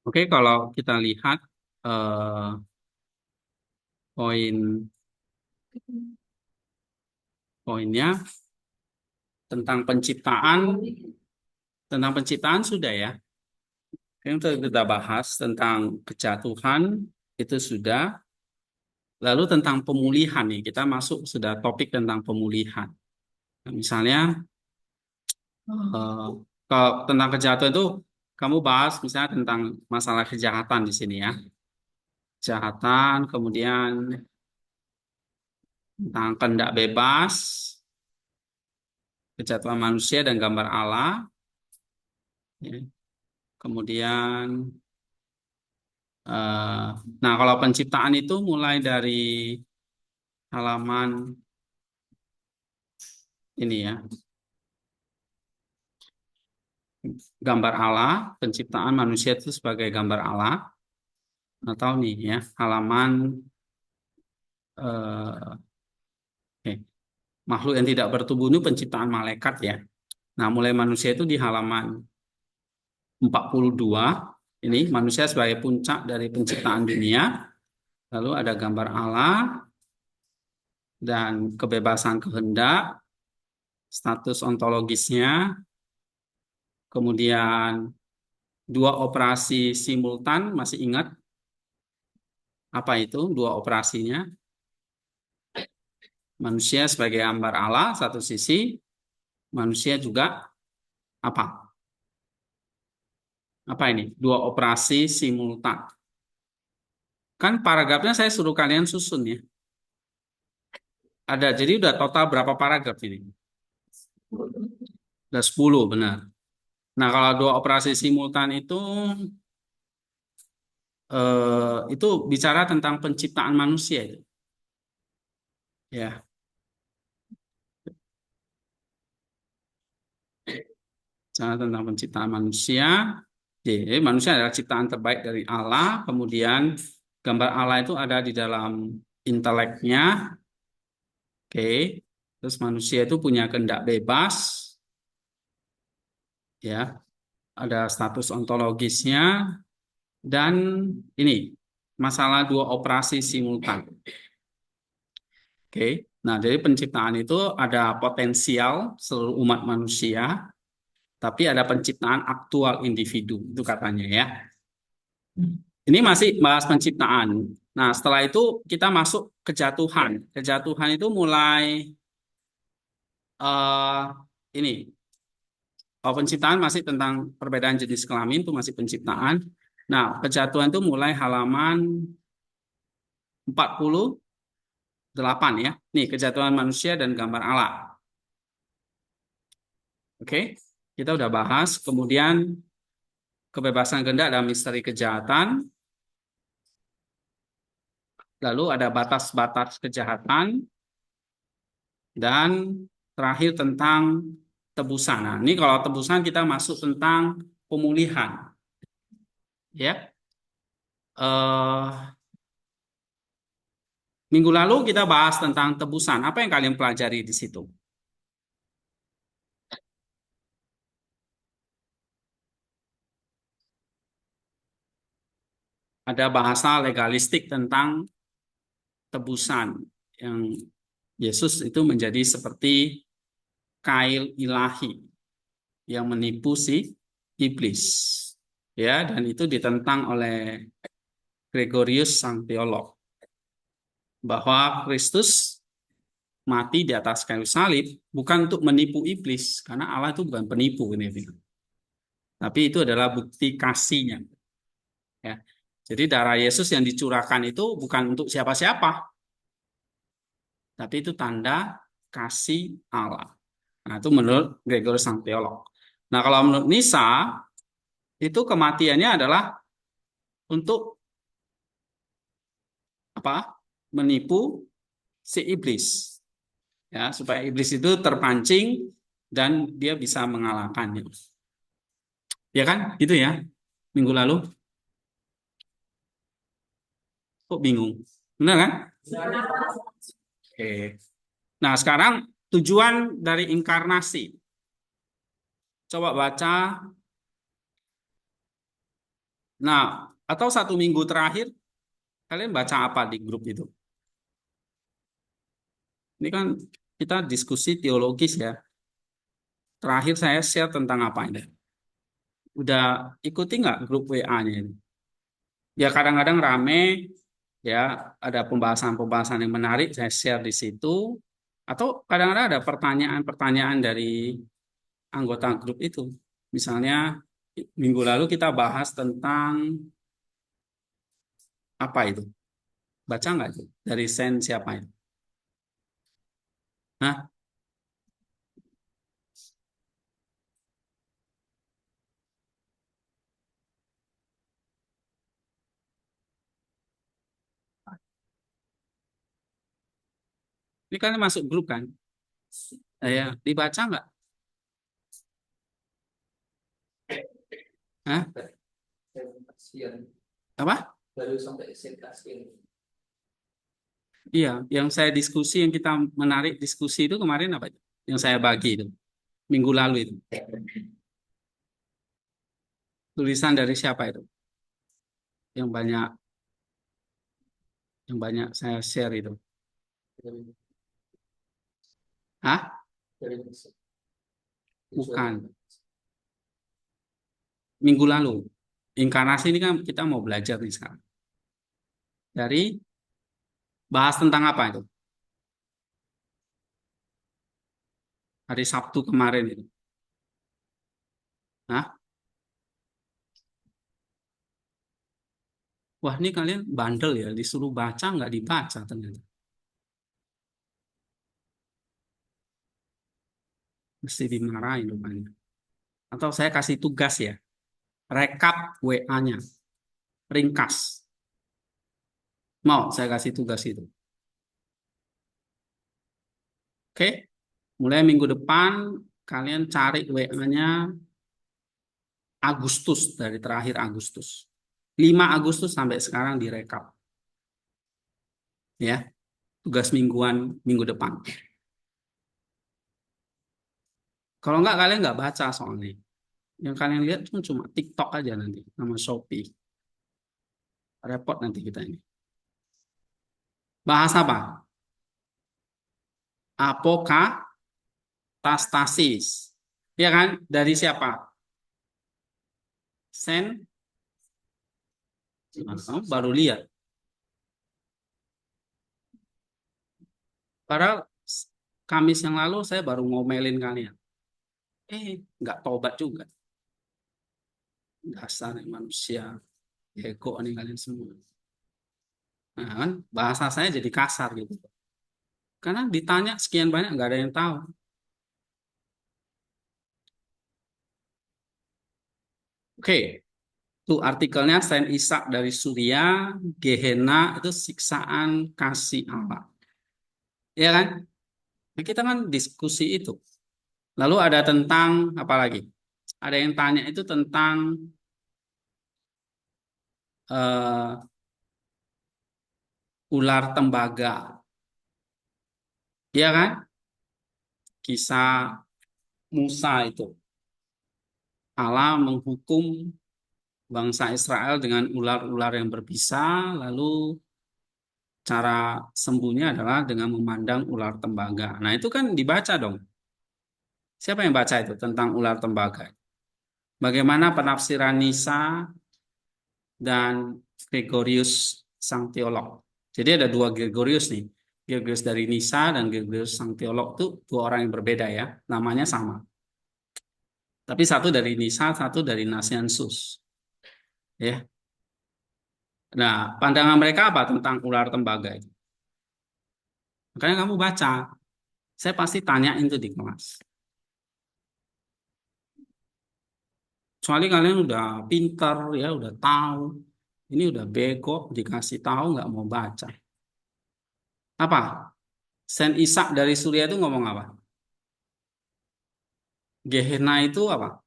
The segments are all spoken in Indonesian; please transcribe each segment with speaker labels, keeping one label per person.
Speaker 1: Oke, kalau kita lihat poin poinnya tentang penciptaan sudah ya. Yang kita bahas tentang kejatuhan itu sudah. Lalu tentang pemulihan nih, kita masuk sudah topik tentang pemulihan. Nah, misalnya kalau tentang kejahatan itu kamu bahas misalnya tentang masalah kejahatan di sini ya. Kejahatan, kemudian tentang kehendak bebas, kejatuhan manusia dan gambar Allah. Ya. Kemudian, eh, nah kalau penciptaan itu mulai dari halaman ini ya, gambar Allah, penciptaan manusia itu sebagai gambar Allah. Atau nih ya, halaman oke, makhluk yang tidak bertubuh ini penciptaan malaikat ya. Nah, mulai manusia itu di halaman 42. Ini manusia sebagai puncak dari penciptaan dunia. Lalu ada gambar Allah dan kebebasan kehendak, status ontologisnya, kemudian dua operasi simultan, masih ingat apa itu dua operasinya? Manusia sebagai gambar Allah satu sisi, manusia juga apa? Apa ini? Dua operasi simultan. Kan paragrafnya saya suruh kalian susun ya. Ada, jadi udah total berapa paragraf ini? Udah 10, benar. Nah, kalau dua operasi simultan itu bicara tentang penciptaan manusia itu. Ya, bicara tentang penciptaan manusia. Jadi, manusia adalah ciptaan terbaik dari Allah. Kemudian gambar Allah itu ada di dalam inteleknya. Oke. Terus manusia itu punya kehendak bebas, ya. Ada status ontologisnya dan ini masalah dua operasi simultan. Oke. Nah, dari penciptaan itu ada potensial seluruh umat manusia, tapi ada penciptaan aktual individu, itu katanya ya. Ini masih bahas penciptaan. Nah, setelah itu kita masuk kejatuhan. Kejatuhan itu mulai ini. Kalau penciptaan masih tentang perbedaan jenis kelamin, itu masih penciptaan. Nah, kejatuhan itu mulai halaman 48 ya. Nih, kejatuhan manusia dan gambar Allah. Oke, kita udah bahas. Kemudian kebebasan kehendak dan misteri kejahatan. Lalu ada batas-batas kejahatan. Dan terakhir tentang tebusan. Nah, ini kalau tebusan kita masuk tentang pemulihan. Ya, minggu lalu kita bahas tentang tebusan. Apa yang kalian pelajari di situ? Ada bahasa legalistik tentang tebusan yang Yesus itu menjadi seperti kail ilahi yang menipu si iblis. Ya, dan itu ditentang oleh Gregorius sang teolog bahwa Kristus mati di atas kayu salib bukan untuk menipu iblis karena Allah itu bukan penipu ini. Tapi itu adalah bukti kasihnya ya. Jadi darah Yesus yang dicurahkan itu bukan untuk siapa-siapa, tapi itu tanda kasih Allah. Nah, itu menurut Gregorius sang teolog. Nah, kalau menurut Nisa, itu kematiannya adalah untuk apa? Menipu si iblis. Ya, supaya iblis itu terpancing dan dia bisa mengalahkannya. Ya kan? Gitu ya. Minggu lalu. Kok bingung? Benar kan? Oke. Nah, sekarang tujuan dari inkarnasi. Coba baca Nah, atau 1 minggu terakhir, kalian baca apa di grup itu? Ini kan kita diskusi teologis ya. Terakhir saya share tentang apa ini? Udah ikuti nggak grup WA-nya ini? Ya kadang-kadang rame, ya ada pembahasan-pembahasan yang menarik, saya share di situ. Atau kadang-kadang ada pertanyaan-pertanyaan dari anggota grup itu. Misalnya, minggu lalu kita bahas tentang apa itu? Baca nggak itu? Dari Sen siapa itu? Nah, ini kan masuk grup kan? Ya, dibaca nggak? Hah? Apa? Iya, yang saya diskusi, yang kita menarik diskusi itu kemarin apa itu? Yang saya bagi itu, minggu lalu itu. Tulisan dari siapa itu? Yang banyak, yang banyak saya share itu. Hah? Bukan. Minggu lalu. Inkarnasi ini kan kita mau belajar nih sekarang. Dari bahas tentang apa itu? Hari Sabtu kemarin itu. Hah? Wah, ini kalian bandel ya, disuruh baca nggak dibaca ternyata. Mesti dimarahin rupanya. Atau saya kasih tugas ya, rekap WA-nya, ringkas. Mau saya kasih tugas itu. Oke? Mulai minggu depan, kalian cari WA-nya Agustus, dari terakhir Agustus. 5 Agustus sampai sekarang direkap. Ya, tugas mingguan minggu depan. Kalau nggak, kalian nggak baca soalnya. Yang kalian lihat cuma TikTok aja nanti, sama Shopee. Repot nanti kita ini. Bahas apa? Apokastasis. Ya kan? Dari siapa? Sen? Nah, kamu baru lihat. Padahal Kamis yang lalu saya baru ngomelin kalian. Nggak tobat juga. Dasar manusia. Ego nih kalian semua. Nah, kan bahasa saya jadi kasar gitu. Karena ditanya sekian banyak nggak ada yang tahu. Oke, itu artikelnya Saint Ishak dari Suria, Gehenna itu siksaan kasih Allah. Ya kan? Nah, kita kan diskusi itu. Lalu ada tentang apa lagi? Ada yang tanya itu tentang eh, ular tembaga. Ya kan? Kisah Musa itu. Allah menghukum bangsa Israel dengan ular-ular yang berbisa, lalu cara sembuhnya adalah dengan memandang ular tembaga. Nah, itu kan dibaca dong. Siapa yang baca itu tentang ular tembaga? Bagaimana penafsiran Nisa dan Gregorius sang teolog? Jadi ada dua Gregorius nih. Gregorius dari Nisa dan Gregorius sang teolog itu dua orang yang berbeda ya. Namanya sama. Tapi satu dari Nisa, satu dari Nasianzus. Ya. Nah, pandangan mereka apa tentang ular tembaga itu? Makanya kamu baca. Saya pasti tanyain itu di kelas. Soalnya kalian udah pintar ya, udah tahu. Ini udah bego, dikasih tahu nggak mau baca. Apa? Saint Ishak dari Suria itu ngomong apa? Gehenna itu apa?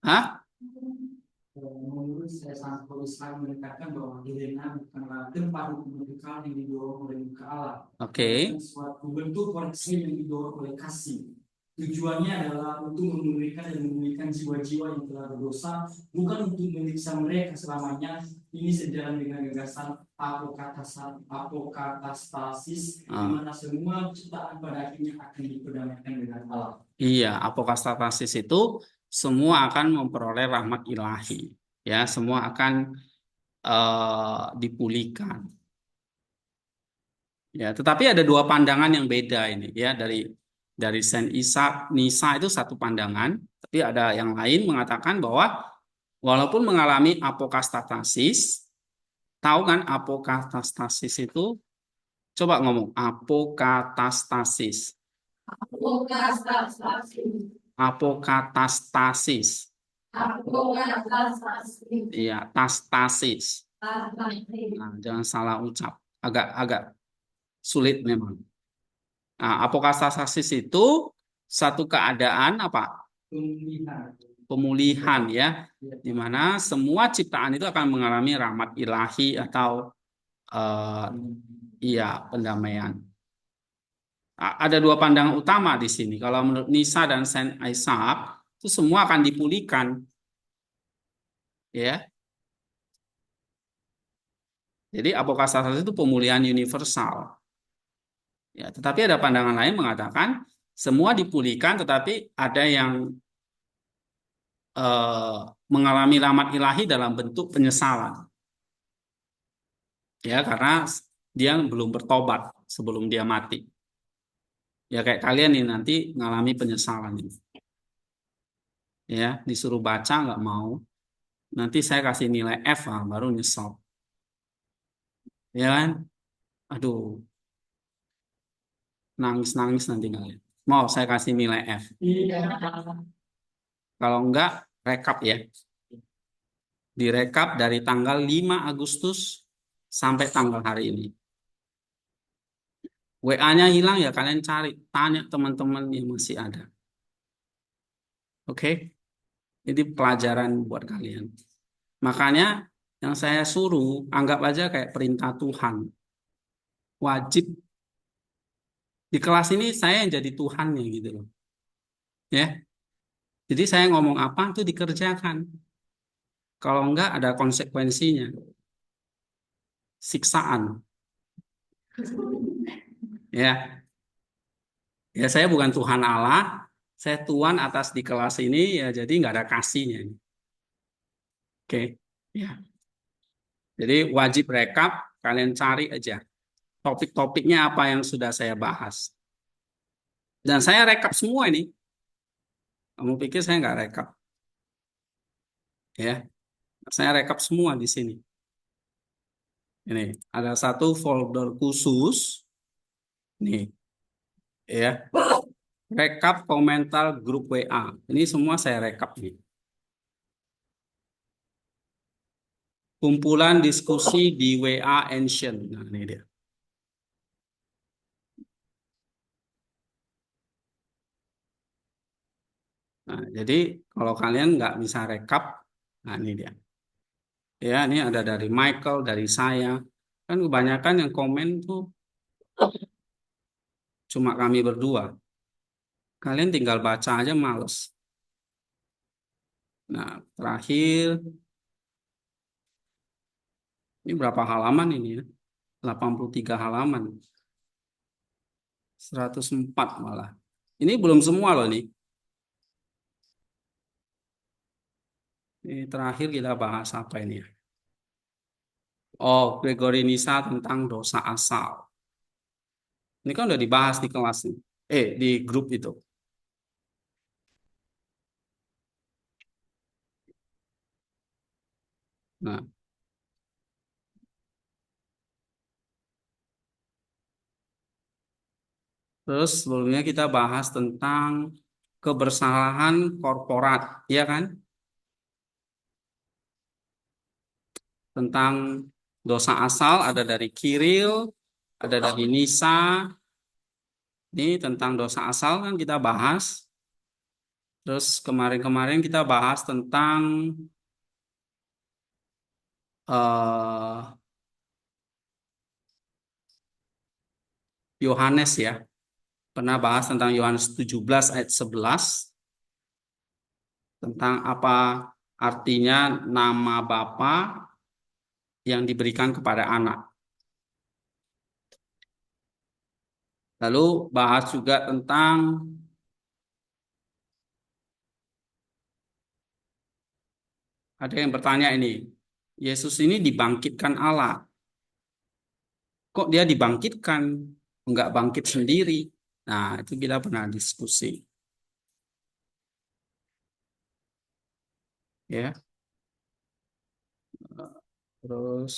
Speaker 1: Hah?
Speaker 2: Menurut saya sangat Islam menekankan bahwa Gehenna bukanlah tempat hukum kekal yang didorong oleh muka Allah,
Speaker 1: Oke.
Speaker 2: suatu bentuk koneksi yang didorong oleh kasih. Tujuannya adalah untuk memulihkan dan memulihkan jiwa-jiwa yang telah berdosa, bukan untuk menyiksa mereka selamanya. Ini sejalan dengan gagasan apokatastasis, di mana semua ciptaan pada akhirnya akan diperdamaikan dengan Allah.
Speaker 1: Iya, apokatastasis itu semua akan memperoleh rahmat ilahi. Ya, semua akan dipulihkan. Ya, tetapi ada dua pandangan yang beda ini ya dari Saint Isa Nisa itu satu pandangan, tapi ada yang lain mengatakan bahwa walaupun mengalami apokatastasis, tahu kan apokatastasis itu? Coba ngomong apokatastasis. Apokatastasis. Iya, tastasis. Nah, jangan salah ucap. Agak sulit memang. Nah, apokatastasis itu satu keadaan apa? Pemulihan ya, di mana semua ciptaan itu akan mengalami rahmat ilahi atau eh, iya pendamaian. Ada dua pandangan utama di sini. Kalau menurut Nisa dan Saint Isaac itu semua akan dipulihkan, ya. Jadi apokatastasis itu pemulihan universal. Ya, tetapi ada pandangan lain mengatakan semua dipulihkan, tetapi ada yang eh, mengalami rahmat ilahi dalam bentuk penyesalan. Ya, karena dia belum bertobat sebelum dia mati. Ya kayak kalian nih nanti mengalami penyesalan ini. Ya, disuruh baca nggak mau. Nanti saya kasih nilai F lah, baru nyesel. Ya kan? Aduh, nangis-nangis nanti kalian. Mau saya kasih nilai F. Kalau enggak, rekap ya. Direkap dari tanggal 5 Agustus sampai tanggal hari ini. WA-nya hilang ya kalian cari, tanya teman-teman yang masih ada. Oke? Jadi pelajaran buat kalian. Makanya yang saya suruh anggap aja kayak perintah Tuhan. Wajib di kelas ini saya yang jadi Tuhannya gitu loh. Ya. Jadi saya ngomong apa itu dikerjakan. Kalau enggak ada konsekuensinya. Siksaan. Ya. Ya saya bukan Tuhan Allah, saya Tuhan atas di kelas ini ya jadi nggak ada kasihnya. Oke. Ya. Jadi wajib rekap, kalian cari aja topik-topiknya apa yang sudah saya bahas. Dan saya rekap semua ini. Kamu pikir saya nggak rekap? Ya, saya rekap semua di sini. Ini ada satu folder khusus. Nih, ya. Rekap komentar grup WA. Ini semua saya rekap nih. Kumpulan diskusi di WA Ancient. Nah, ini dia. Nah, jadi kalau kalian nggak bisa rekap, nah ini dia. Ya, ini ada dari Michael, dari saya. Kan kebanyakan yang komen tuh cuma kami berdua. Kalian tinggal baca aja males. Nah, terakhir, ini berapa halaman ini ya? 83 halaman. 104 malah. Ini belum semua loh nih. Ini terakhir kita bahas apa ini ya? Oh, Gregory Nisa tentang dosa asal. Ini kan udah dibahas di kelas nih. Di grup itu. Nah, terus sebelumnya kita bahas tentang kebersalahan korporat, ya kan? Tentang dosa asal ada dari Kiril, ada dari Nisa. Ini tentang dosa asal kan kita bahas. Terus kemarin-kemarin kita bahas tentang eh, Yohanes ya. Pernah bahas tentang Yohanes 17 ayat 11 tentang apa artinya nama Bapa yang diberikan kepada anak. Lalu bahas juga tentang ada yang bertanya ini, Yesus ini dibangkitkan Allah. Kok dia dibangkitkan? Enggak bangkit sendiri. Nah, itu kita pernah diskusi. Ya, terus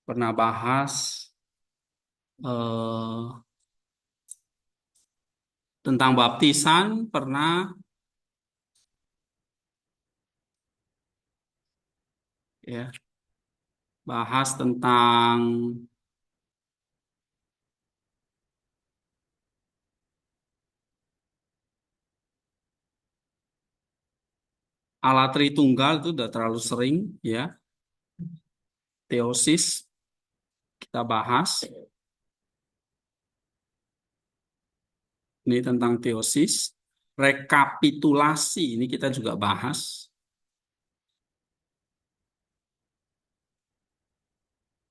Speaker 1: pernah bahas eh, tentang baptisan, pernah ya bahas tentang Allah Tritunggal itu udah terlalu sering ya. Teosis kita bahas. Ini tentang teosis. Rekapitulasi ini kita juga bahas.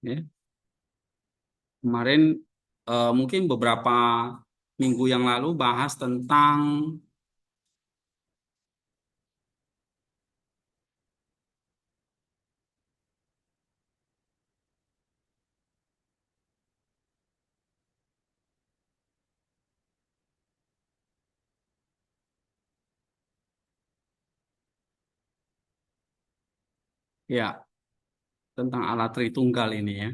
Speaker 1: Ya. Kemarin mungkin beberapa minggu yang lalu bahas tentang ya tentang Allah Tritunggal ini ya.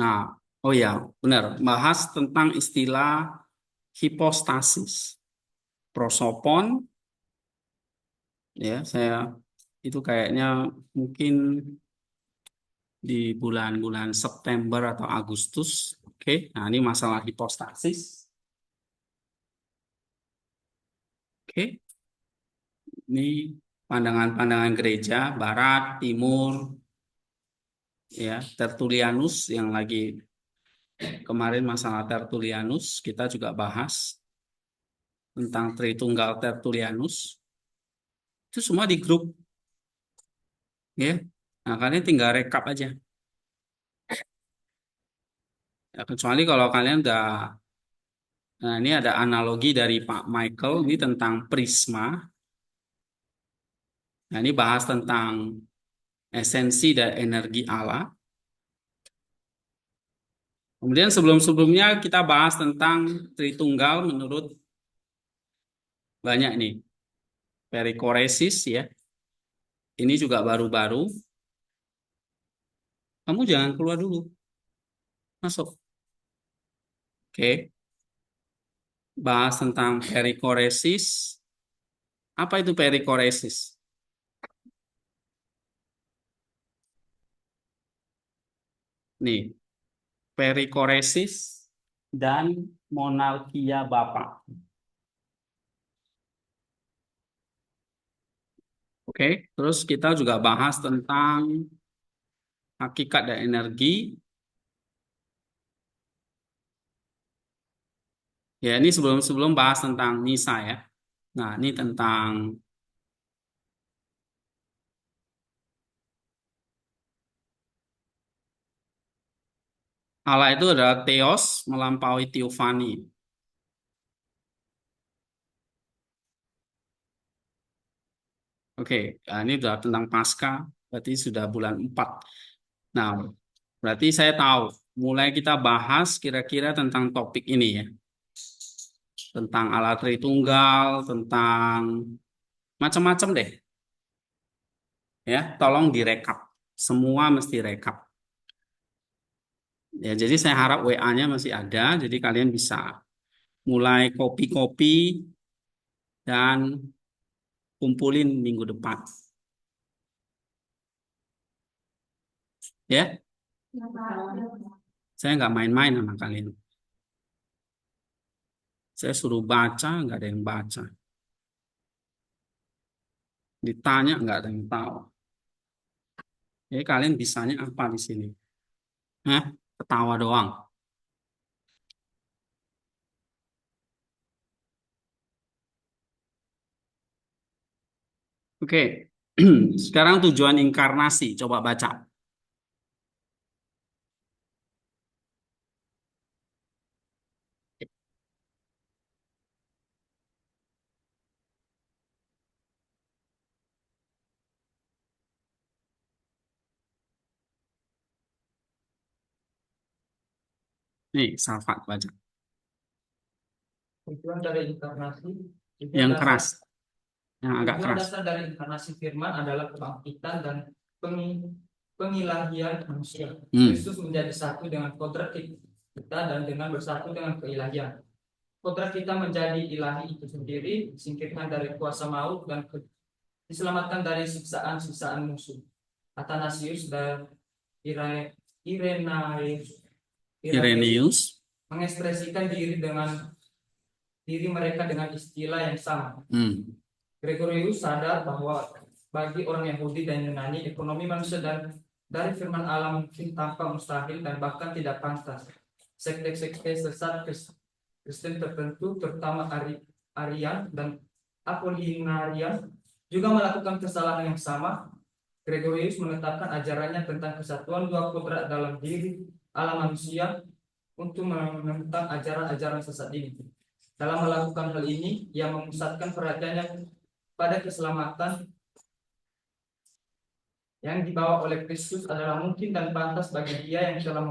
Speaker 1: Nah, oh ya, benar, bahas tentang istilah hipostasis. Prosopon ya, saya itu kayaknya mungkin di bulan-bulan September atau Agustus. Oke, nah ini masalah hipostasis. Oke, ini pandangan-pandangan gereja Barat, Timur, ya Tertullianus yang lagi kemarin masalah Tertullianus kita juga bahas tentang Tritunggal Tertullianus itu semua di grup ya. Nah kalian tinggal rekap aja. Ya, kecuali kalau kalian udah, nah ini ada analogi dari Pak Michael ini tentang prisma. Nah ini bahas tentang esensi dan energi Allah. Kemudian sebelum-sebelumnya kita bahas tentang Tritunggal menurut banyak nih. Perikoresis ya. Ini juga baru-baru. Kamu jangan keluar dulu. Masuk. Oke. Bahas tentang perikoresis. Apa itu perikoresis? Nih, perikoresis dan monarkia Bapa. Oke. Terus kita juga bahas tentang hakikat dan energi. Ya, ini sebelum-sebelum bahas tentang Nisa ya. Nah, ini tentang Allah itu adalah theos melampaui teofani. Oke, nah ini sudah tentang pasca, berarti sudah bulan 4. Nah, berarti saya tahu, mulai kita bahas kira-kira tentang topik ini ya. Tentang Allah Tritunggal, tentang macam-macam deh. Ya, tolong direkap. Semua mesti rekap. Ya, jadi saya harap WA-nya masih ada, jadi kalian bisa mulai copy-copy dan kumpulin minggu depan. Ya, saya nggak main-main sama kalian. Saya suruh baca, nggak ada yang baca. Ditanya, nggak ada yang tahu. Jadi kalian bisanya apa di sini? Hah? Ketawa doang. Oke. Sekarang tujuan inkarnasi. Coba baca. Nih, Salvat baca.
Speaker 2: Tujuan dari inkarnasi, tujuan
Speaker 1: Yang
Speaker 2: dasar
Speaker 1: keras, yang agak
Speaker 2: tujuan
Speaker 1: keras.
Speaker 2: dasar dari inkarnasi firman adalah kebangkitan dan pengilahian manusia. Kristus menjadi satu dengan kodrat kita dan dengan bersatu dengan keilahian. Kodrat kita menjadi ilahi itu sendiri, disingkirkan dari kuasa maut dan diselamatkan dari siksaan-siksaan musuh. Athanasius dan Irenaeus
Speaker 1: Irenaeus.
Speaker 2: mengekspresikan diri mereka dengan istilah yang sama. Gregorius sadar bahwa bagi orang Yahudi dan Yunani, ekonomi manusia dan dari firman Allah mungkin tanpa mustahil dan bahkan tidak pantas. Sekte-sekte sesat Kristen tertentu, terutama Arian dan Apollinarian, juga melakukan kesalahan yang sama. Gregorius menetapkan ajarannya tentang kesatuan dua kodrat dalam diri Allah manusia untuk menentang ajaran-ajaran sesat ini. Dalam melakukan hal ini, ia memusatkan perhatiannya pada keselamatan yang dibawa oleh Kristus adalah mungkin dan pantas bagi Dia yang telah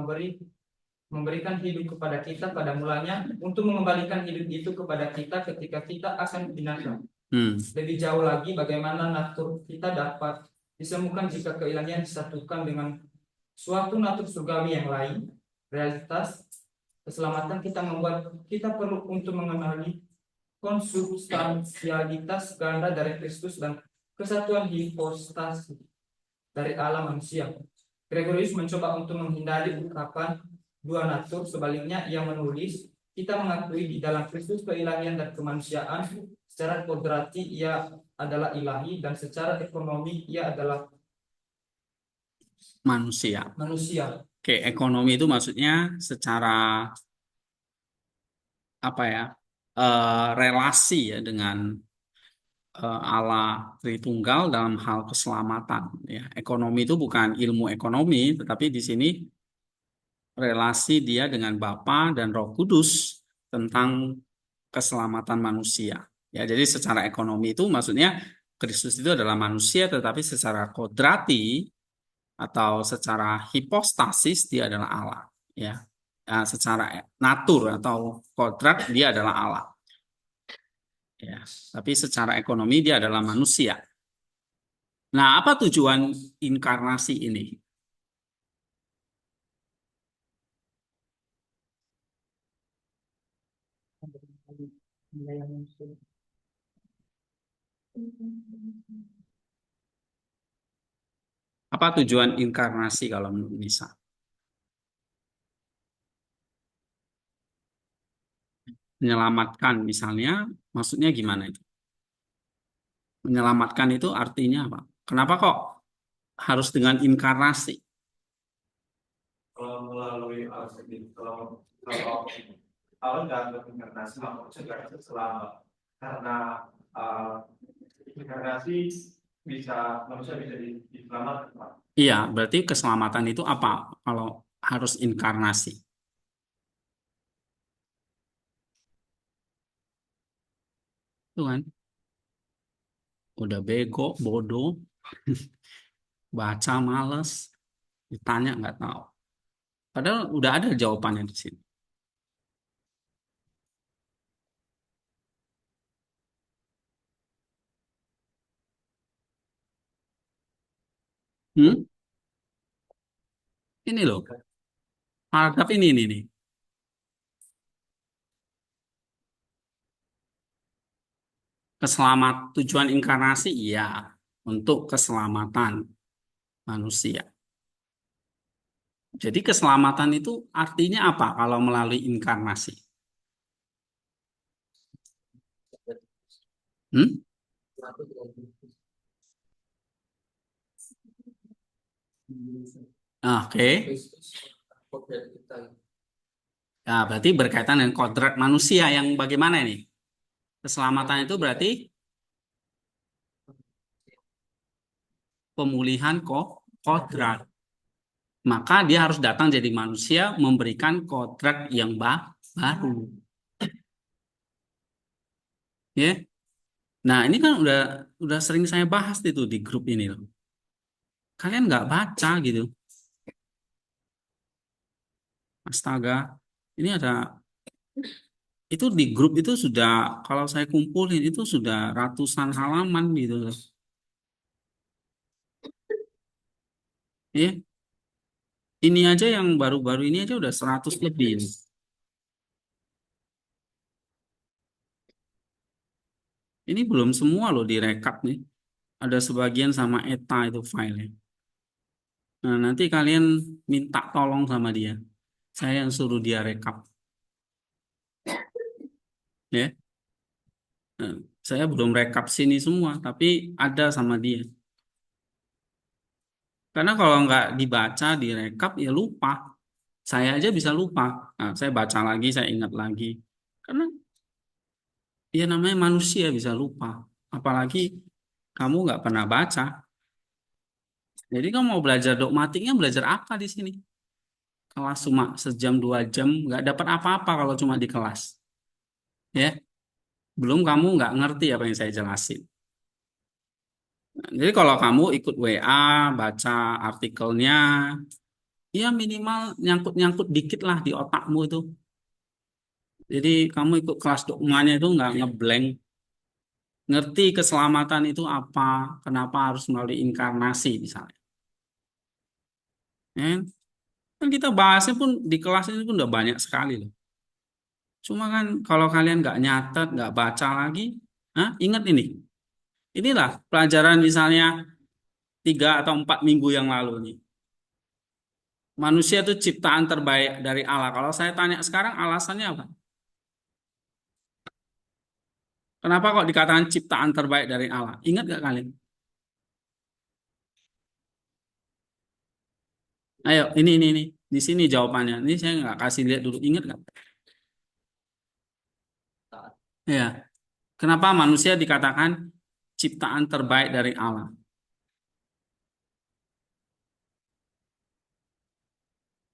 Speaker 2: memberikan hidup kepada kita pada mulanya untuk mengembalikan hidup itu kepada kita ketika kita akan binasa. Lebih jauh lagi, bagaimana natur kita dapat disembuhkan jika keilahian disatukan dengan suatu natur surgawi yang lain. Realitas keselamatan kita membuat kita perlu untuk mengenali konsubstansialitas ganda dari Kristus dan kesatuan hipostasi dari Allah manusia. Gregorius mencoba untuk menghindari ungkapan dua natur. Sebaliknya, ia menulis, kita mengakui di dalam Kristus keilahian dan kemanusiaan. Secara kodrati ia adalah ilahi dan secara ekonomi ia adalah
Speaker 1: manusia.
Speaker 2: Oke,
Speaker 1: ekonomi itu maksudnya secara apa ya? Relasi ya dengan Allah Tritunggal dalam hal keselamatan. Ya, ekonomi itu bukan ilmu ekonomi, tetapi di sini relasi dia dengan Bapa dan Roh Kudus tentang keselamatan manusia. Ya, jadi secara ekonomi itu maksudnya Kristus itu adalah manusia, tetapi secara kodrati atau secara hipostasis dia adalah Allah. Ya, nah, secara natur atau kodrat dia adalah Allah. Ya, tapi secara ekonomi dia adalah manusia. Nah, apa tujuan inkarnasi ini? Apa tujuan inkarnasi kalau menurut Nisa? Menyelamatkan misalnya, maksudnya gimana itu? Menyelamatkan itu artinya apa? Kenapa kok harus dengan inkarnasi?
Speaker 2: Kalau melalui kalau kalau dalam inkarnasi maksudnya selamat karena inkarnasi manusia bisa diselamatkan.
Speaker 1: Iya, berarti keselamatan itu apa kalau harus inkarnasi? Itu kan udah bego, bodoh, baca males, ditanya nggak tahu. Padahal udah ada jawabannya di sini. Hmm? Ini loh, paragraf ini nih. Tujuan inkarnasi iya untuk keselamatan manusia. Jadi keselamatan itu artinya apa kalau melalui inkarnasi? Hmm? Oke. Nah, berarti berkaitan dengan kodrat manusia yang bagaimana ini? Keselamatan itu berarti pemulihan kodrat. Maka dia harus datang jadi manusia memberikan kodrat yang baru. Ya. Nah, ini kan udah sering saya bahas itu di grup ini loh. Kalian nggak baca gitu. Astaga, ini ada itu di grup itu sudah kalau saya kumpulin itu sudah ratusan halaman gitu loh. Ya, ini aja yang baru-baru ini aja udah 100 lebih. Ini belum semua loh direkap nih. Ada sebagian sama ETA itu filenya. Nah, nanti kalian minta tolong sama dia. Saya yang suruh dia rekap. Ya, nah, saya belum rekap sini semua, tapi ada sama dia. Karena kalau nggak dibaca, direkap, ya lupa. Saya aja bisa lupa. Nah, saya baca lagi, saya ingat lagi. Karena ya namanya manusia bisa lupa. Apalagi kamu nggak pernah baca. Jadi kamu mau belajar dogmatiknya, belajar apa di sini? Kelas cuma sejam 2 jam, nggak dapat apa-apa kalau cuma di kelas. Ya, belum kamu nggak ngerti apa yang saya jelasin. Jadi kalau kamu ikut WA, baca artikelnya, ya minimal nyangkut-nyangkut dikit lah di otakmu itu. Jadi kamu ikut kelas dogmanya itu nggak ngeblank. Ngerti keselamatan itu apa, kenapa harus melalui inkarnasi misalnya. Ya, kan kita bahasnya pun di kelas ini pun udah banyak sekali loh. Cuma kan kalau kalian nggak nyatet, nggak baca lagi, ingat ini. Inilah pelajaran misalnya 3 atau 4 minggu yang lalu nih. Manusia itu ciptaan terbaik dari Allah. Kalau saya tanya sekarang alasannya apa? Kenapa kok dikatakan ciptaan terbaik dari Allah? Ingat gak kalian? Ayo, ini. Di sini jawabannya. Ini saya nggak kasih lihat dulu. Ingat nggak? Ya. Kenapa manusia dikatakan ciptaan terbaik dari Allah?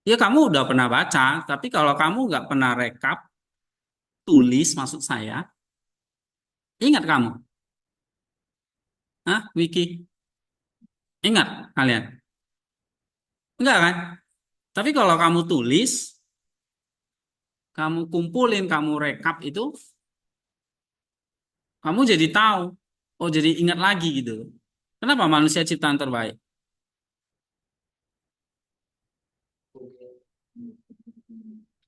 Speaker 1: Ya kamu udah pernah baca, tapi kalau kamu nggak pernah rekap, tulis maksud saya, ingat kamu? Hah, Wiki? Ingat kalian? Enggak kan? Tapi kalau kamu tulis, kamu kumpulin, kamu rekap itu, kamu jadi tahu. Oh, jadi ingat lagi gitu. Kenapa manusia ciptaan terbaik?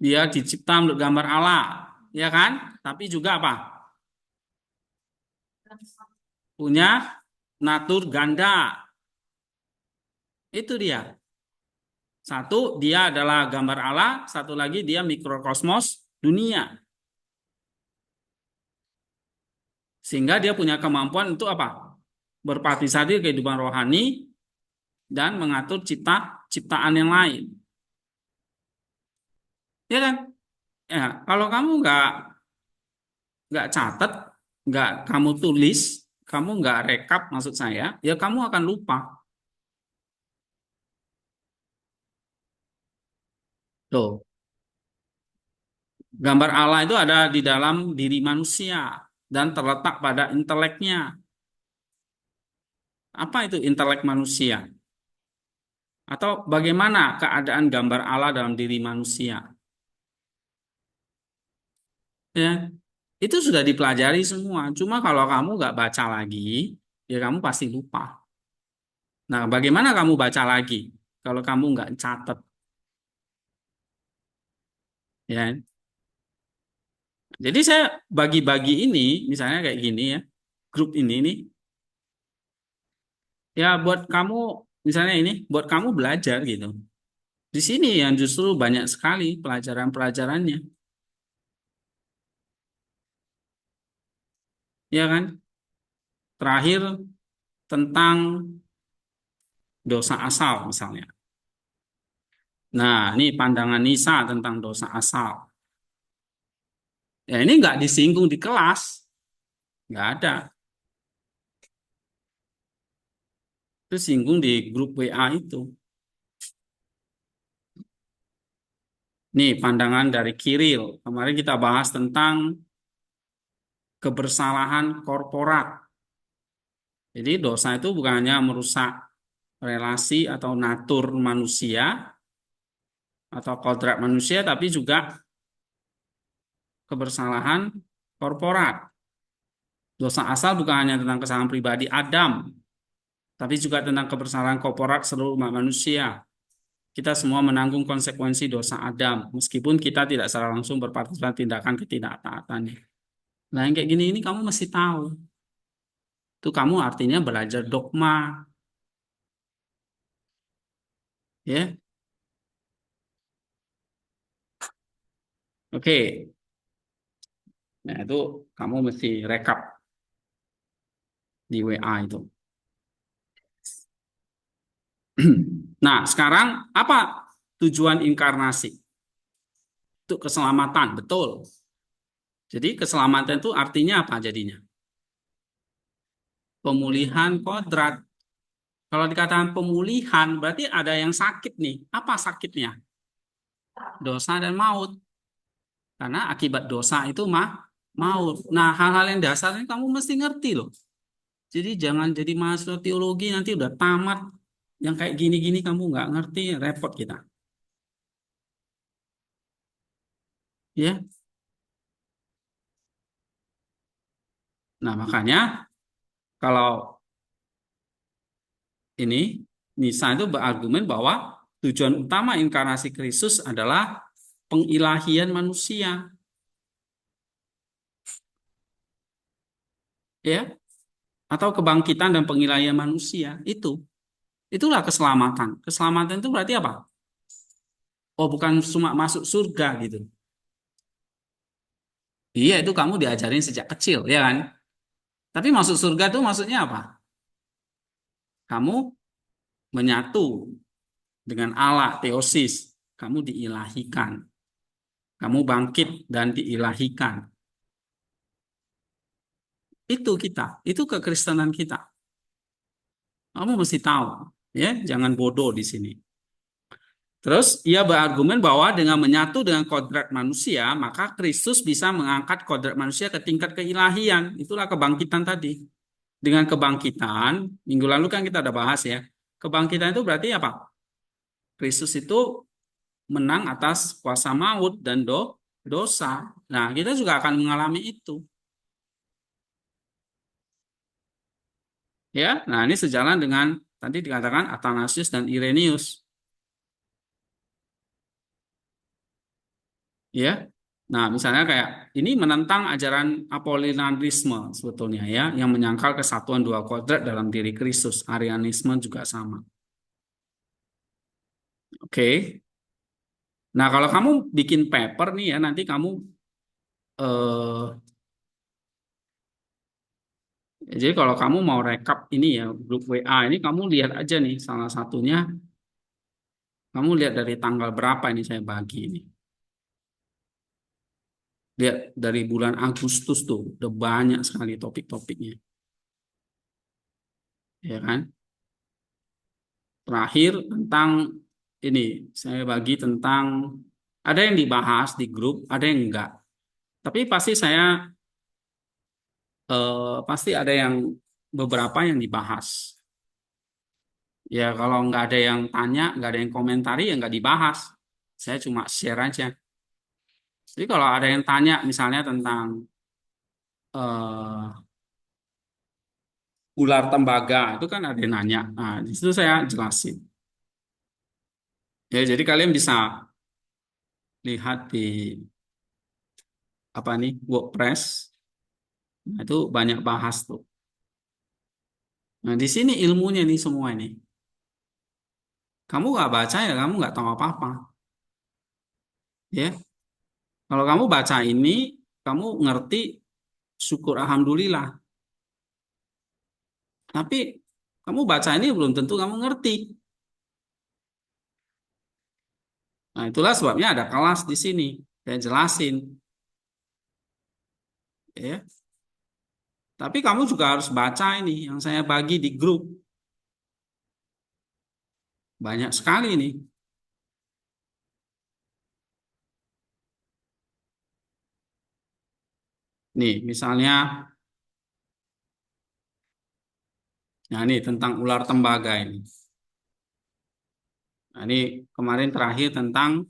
Speaker 1: Dia dicipta menurut gambar Allah, ya kan? Tapi juga apa? Punya natur ganda. Itu dia. Satu, dia adalah gambar Allah. Satu lagi, dia mikrokosmos dunia. Sehingga dia punya kemampuan untuk apa? Berpartisipasi kehidupan rohani dan mengatur ciptaan yang lain. Ya kan? Ya, kalau kamu nggak catat, nggak kamu tulis, kamu nggak rekap maksud saya, ya kamu akan lupa. Tuh, gambar Allah itu ada di dalam diri manusia dan terletak pada inteleknya. Apa itu intelek manusia? Atau bagaimana keadaan gambar Allah dalam diri manusia? Ya, itu sudah dipelajari semua. Cuma kalau kamu nggak baca lagi, ya kamu pasti lupa. Nah, bagaimana kamu baca lagi kalau kamu nggak catat? Ya, jadi saya bagi-bagi ini, misalnya kayak gini ya, grup ini nih, ya buat kamu, misalnya ini, buat kamu belajar gitu. Di sini yang justru banyak sekali pelajaran-pelajarannya, ya kan? Terakhir tentang dosa asal misalnya. Nah, ini pandangan Nisa tentang dosa asal. Ya, ini nggak disinggung di kelas. Nggak ada. Itu singgung di grup WA itu. Nih, pandangan dari Kiril. Kemarin kita bahas tentang kebersalahan korporat. Jadi dosa itu bukan hanya merusak relasi atau natur manusia atau kodrat manusia, tapi juga kebersalahan korporat. Dosa asal bukan hanya tentang kesalahan pribadi Adam, tapi juga tentang kebersalahan korporat seluruh umat manusia. Kita semua menanggung konsekuensi dosa Adam, meskipun kita tidak secara langsung berpartisipasi tindakan ketidaktaatan. Nah, yang kayak gini ini kamu mesti tahu. Itu kamu artinya belajar dogma, ya. Oke. Nah, itu kamu mesti rekap di WA itu. Nah, sekarang apa tujuan inkarnasi? Untuk keselamatan, betul. Jadi keselamatan itu artinya apa jadinya? Pemulihan kodrat. Kalau dikatakan pemulihan, berarti ada yang sakit nih. Apa sakitnya? Dosa dan maut. Karena akibat dosa itu maut. Nah, hal-hal yang dasar ini kamu mesti ngerti loh. Jadi jangan jadi mahasiswa teologi nanti udah tamat. Yang kayak gini-gini kamu nggak ngerti, repot kita. Ya. Nah, makanya kalau ini Nisa itu berargumen bahwa tujuan utama inkarnasi Kristus adalah pengilahian manusia, ya, atau kebangkitan dan pengilahian manusia. Itulah keselamatan. Keselamatan itu berarti apa? Oh, bukan cuma masuk surga gitu. Iya, itu kamu diajarin sejak kecil, ya kan? Tapi masuk surga itu maksudnya apa? Kamu menyatu dengan Allah, teosis. Kamu diilahikan. Kamu bangkit dan diilahikan. Itu kita, itu kekristenan kita. Kamu mesti tahu, ya, jangan bodoh di sini. Terus ia berargumen bahwa dengan menyatu dengan kodrat manusia, maka Kristus bisa mengangkat kodrat manusia ke tingkat keilahian. Itulah kebangkitan tadi. Dengan kebangkitan, minggu lalu kan kita ada bahas ya. Kebangkitan itu berarti apa? Kristus itu menang atas kuasa maut dan dosa. Nah, kita juga akan mengalami itu. Ya, nah ini sejalan dengan tadi dikatakan Athanasius dan Irenaeus. Ya. Nah, misalnya kayak ini menentang ajaran Apolinarisme sebetulnya ya, yang menyangkal kesatuan dua kodrat dalam diri Kristus. Arianisme juga sama. Oke. Nah, kalau kamu bikin paper nih ya, nanti kamu eh jadi kalau kamu mau rekap ini ya grup WA ini kamu lihat aja nih salah satunya. Kamu lihat dari tanggal berapa ini saya bagi ini. Lihat dari bulan Agustus tuh, udah banyak sekali topik-topiknya, ya kan? Terakhir tentang ini, saya bagi tentang ada yang dibahas di grup, ada yang enggak. Tapi pasti saya pasti ada yang beberapa yang dibahas. Ya kalau nggak ada yang tanya, nggak ada yang komentari, ya nggak dibahas. Saya cuma share aja. Jadi kalau ada yang tanya misalnya tentang eh, ular tembaga, itu kan ada yang nanya. Nah, di situ saya jelasin. Ya, jadi kalian bisa lihat di apa nih WordPress. Nah, itu banyak bahas tuh. Nah, di sini ilmunya nih semua ini. Kamu nggak baca ya kamu nggak tahu apa-apa. Ya, kalau kamu baca ini, kamu ngerti, syukur alhamdulillah. Tapi kamu baca ini belum tentu kamu ngerti. Nah, itulah sebabnya ada kelas di sini. Saya jelasin. Ya. Tapi kamu juga harus baca ini yang saya bagi di grup. Banyak sekali nih. Nih, misalnya, nah ini tentang ular tembaga ini. Nah, ini kemarin terakhir tentang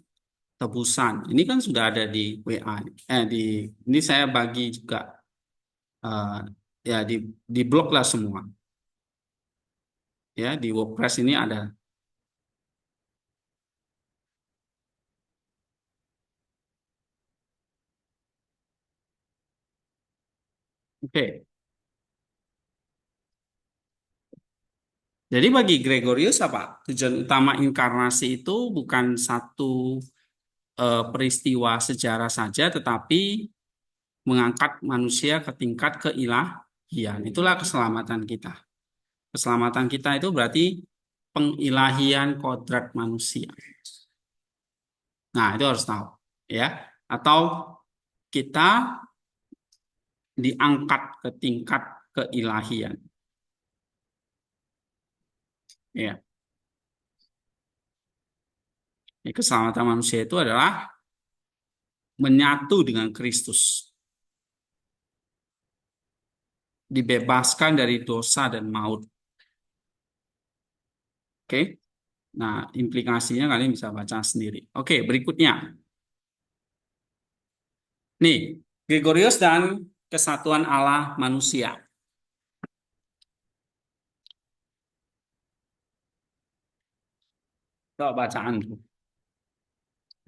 Speaker 1: tebusan. Ini kan sudah ada di WA. Ini saya bagi juga eh, ya di blog lah semua. Ya, di WordPress ini ada. Oke. Jadi bagi Gregorius apa? Tujuan utama inkarnasi itu bukan satu peristiwa sejarah saja, tetapi mengangkat manusia ke tingkat keilahian. Itulah keselamatan kita. Keselamatan kita itu berarti pengilahian kodrat manusia. Nah, itu harus tahu, ya. Atau kita diangkat ke tingkat keilahian. Ya. Keselamatan manusia itu adalah menyatu dengan Kristus. Dibebaskan dari dosa dan maut. Oke. Nah, implikasinya kalian bisa baca sendiri. Oke, berikutnya. Nih, Gregorius dan kesatuan Allah manusia. Coba bacaan dulu.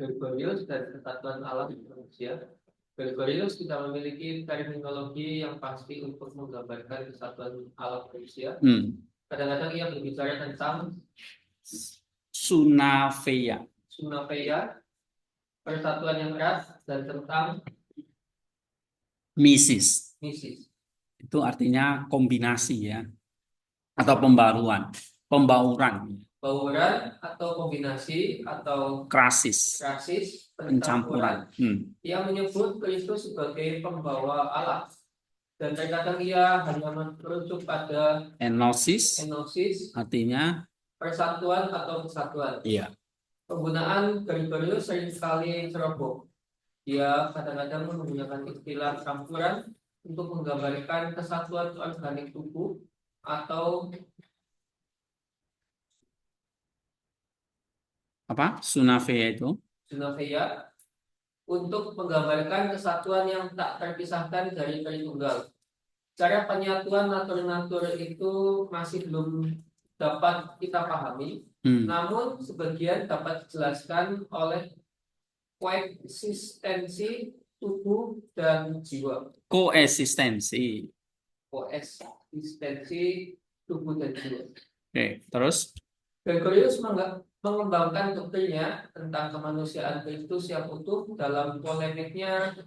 Speaker 2: Gregorius dan kesatuan alam manusia. Gregorius tidak memiliki terminologi yang pasti untuk menggambarkan kesatuan alam manusia. Kadang-kadang ia berbicara tentang
Speaker 1: Sunafeia,
Speaker 2: persatuan yang erat, dan tentang
Speaker 1: misis.
Speaker 2: Itu
Speaker 1: artinya kombinasi ya, atau pembauran,
Speaker 2: atau kombinasi atau
Speaker 1: krasis, pencampuran.
Speaker 2: Ia menyebut Kristus sebagai pembawa Allah, dan terkadang ia hanya merujuk pada
Speaker 1: enosis, artinya
Speaker 2: persatuan atau kesatuan.
Speaker 1: Iya.
Speaker 2: Penggunaan Gregorius seringkali ceroboh. Dia kadang-kadang menggunakan istilah campuran untuk menggambarkan kesatuan organik tubuh atau
Speaker 1: apa? Sunafeia itu?
Speaker 2: Sunafeia untuk menggambarkan kesatuan yang tak terpisahkan dari Tritunggal. Cara penyatuan natur-natur itu masih belum dapat kita pahami, namun sebagian dapat dijelaskan oleh koeksistensi tubuh dan jiwa.
Speaker 1: Koeksistensi
Speaker 2: tubuh dan jiwa.
Speaker 1: Oke, terus?
Speaker 2: Gregorius mengembangkan doktrinnya tentang kemanusiaan Kristus yang utuh dalam polemiknya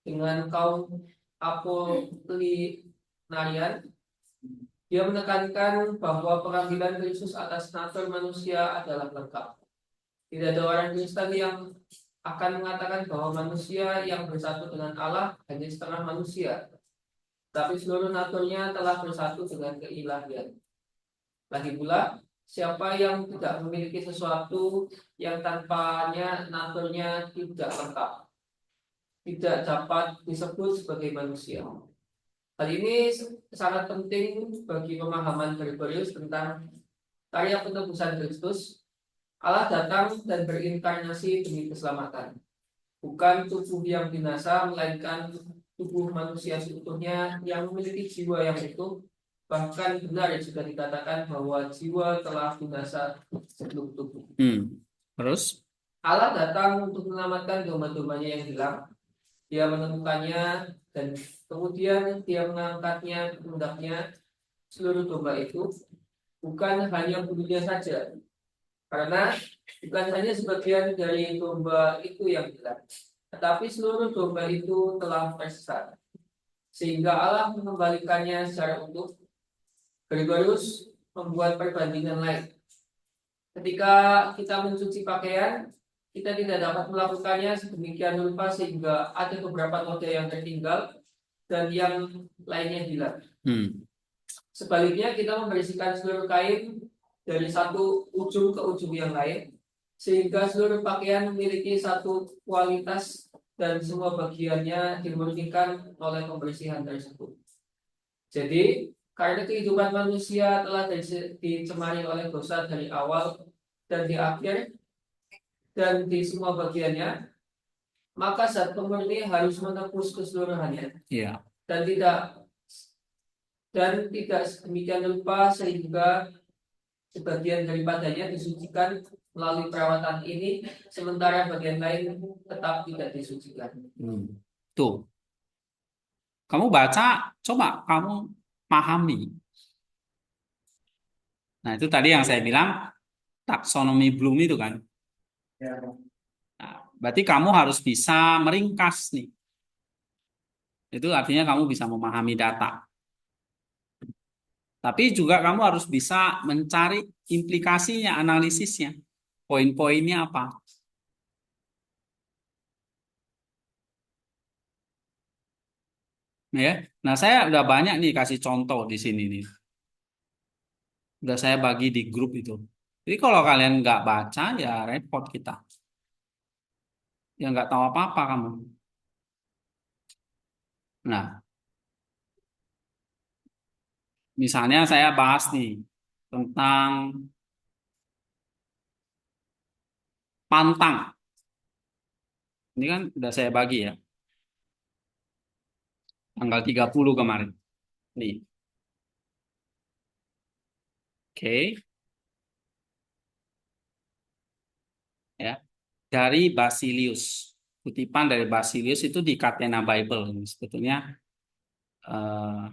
Speaker 2: dengan kaum Apollinarian. Dia menekankan bahwa pengambilan Kristus atas natur manusia adalah lengkap. Tidak ada orang Kristen yang akan mengatakan bahwa manusia yang bersatu dengan Allah hanya setengah manusia, tapi seluruh naturnya telah bersatu dengan keilahian. Lagi pula, siapa yang tidak memiliki sesuatu yang tanpanya naturnya tidak lengkap, tidak dapat disebut sebagai manusia. Hal ini sangat penting bagi pemahaman Gregorius tentang karya penebusan Kristus. Allah datang dan berinkarnasi demi keselamatan. Bukan tubuh yang binasa, melainkan tubuh manusia seutuhnya yang memiliki jiwa yang utuh. Bahkan benar jika dikatakan bahwa jiwa telah binasa sebelum tubuh.
Speaker 1: Terus?
Speaker 2: Allah datang untuk menyelamatkan domba-dombanya yang hilang. Dia menemukannya dan kemudian dia mengangkatnya ke pundaknya. Seluruh domba itu bukan hanya bulunya saja, karena bukan hanya sebagian dari domba itu yang hilang, tetapi seluruh domba itu telah tersesat, sehingga Allah mengembalikannya secara utuh. Gregorius membuat perbandingan lain. Ketika kita mencuci pakaian, kita tidak dapat melakukannya sedemikian rupa sehingga ada beberapa noda yang tertinggal dan yang lainnya hilang. Sebaliknya kita membersihkan seluruh kain dari satu ujung ke ujung yang lain sehingga seluruh pakaian memiliki satu kualitas dan semua bagiannya dimurnikan oleh pembersihan tersebut. Jadi karena kehidupan manusia telah dicemari oleh dosa dari awal dan di akhir dan di semua bagiannya, maka zat pemurni harus menebus keseluruhannya.
Speaker 1: Iya.
Speaker 2: Dan tidak demikian rupa sehingga sebagian daripadanya disucikan melalui perawatan ini, sementara bagian lain tetap tidak disucikan.
Speaker 1: Tuh, kamu baca, coba kamu pahami. Nah, itu tadi yang saya bilang taksonomi Bloom itu kan.
Speaker 2: Ya.
Speaker 1: Nah, berarti kamu harus bisa meringkas nih. Itu artinya kamu bisa memahami data. Tapi juga kamu harus bisa mencari implikasinya, analisisnya. Poin-poinnya apa? Ya. Nah, saya udah banyak nih kasih contoh di sini nih. Udah saya bagi di grup itu. Jadi kalau kalian nggak baca, ya repot kita. Ya nggak tahu apa-apa kamu. Nah, misalnya saya bahas nih tentang pantang. Ini kan udah saya bagi ya. Tanggal 30 kemarin. Nih. Oke. Ya. Dari Basilius. Kutipan dari Basilius itu di Catena Bible. Sebetulnya eh,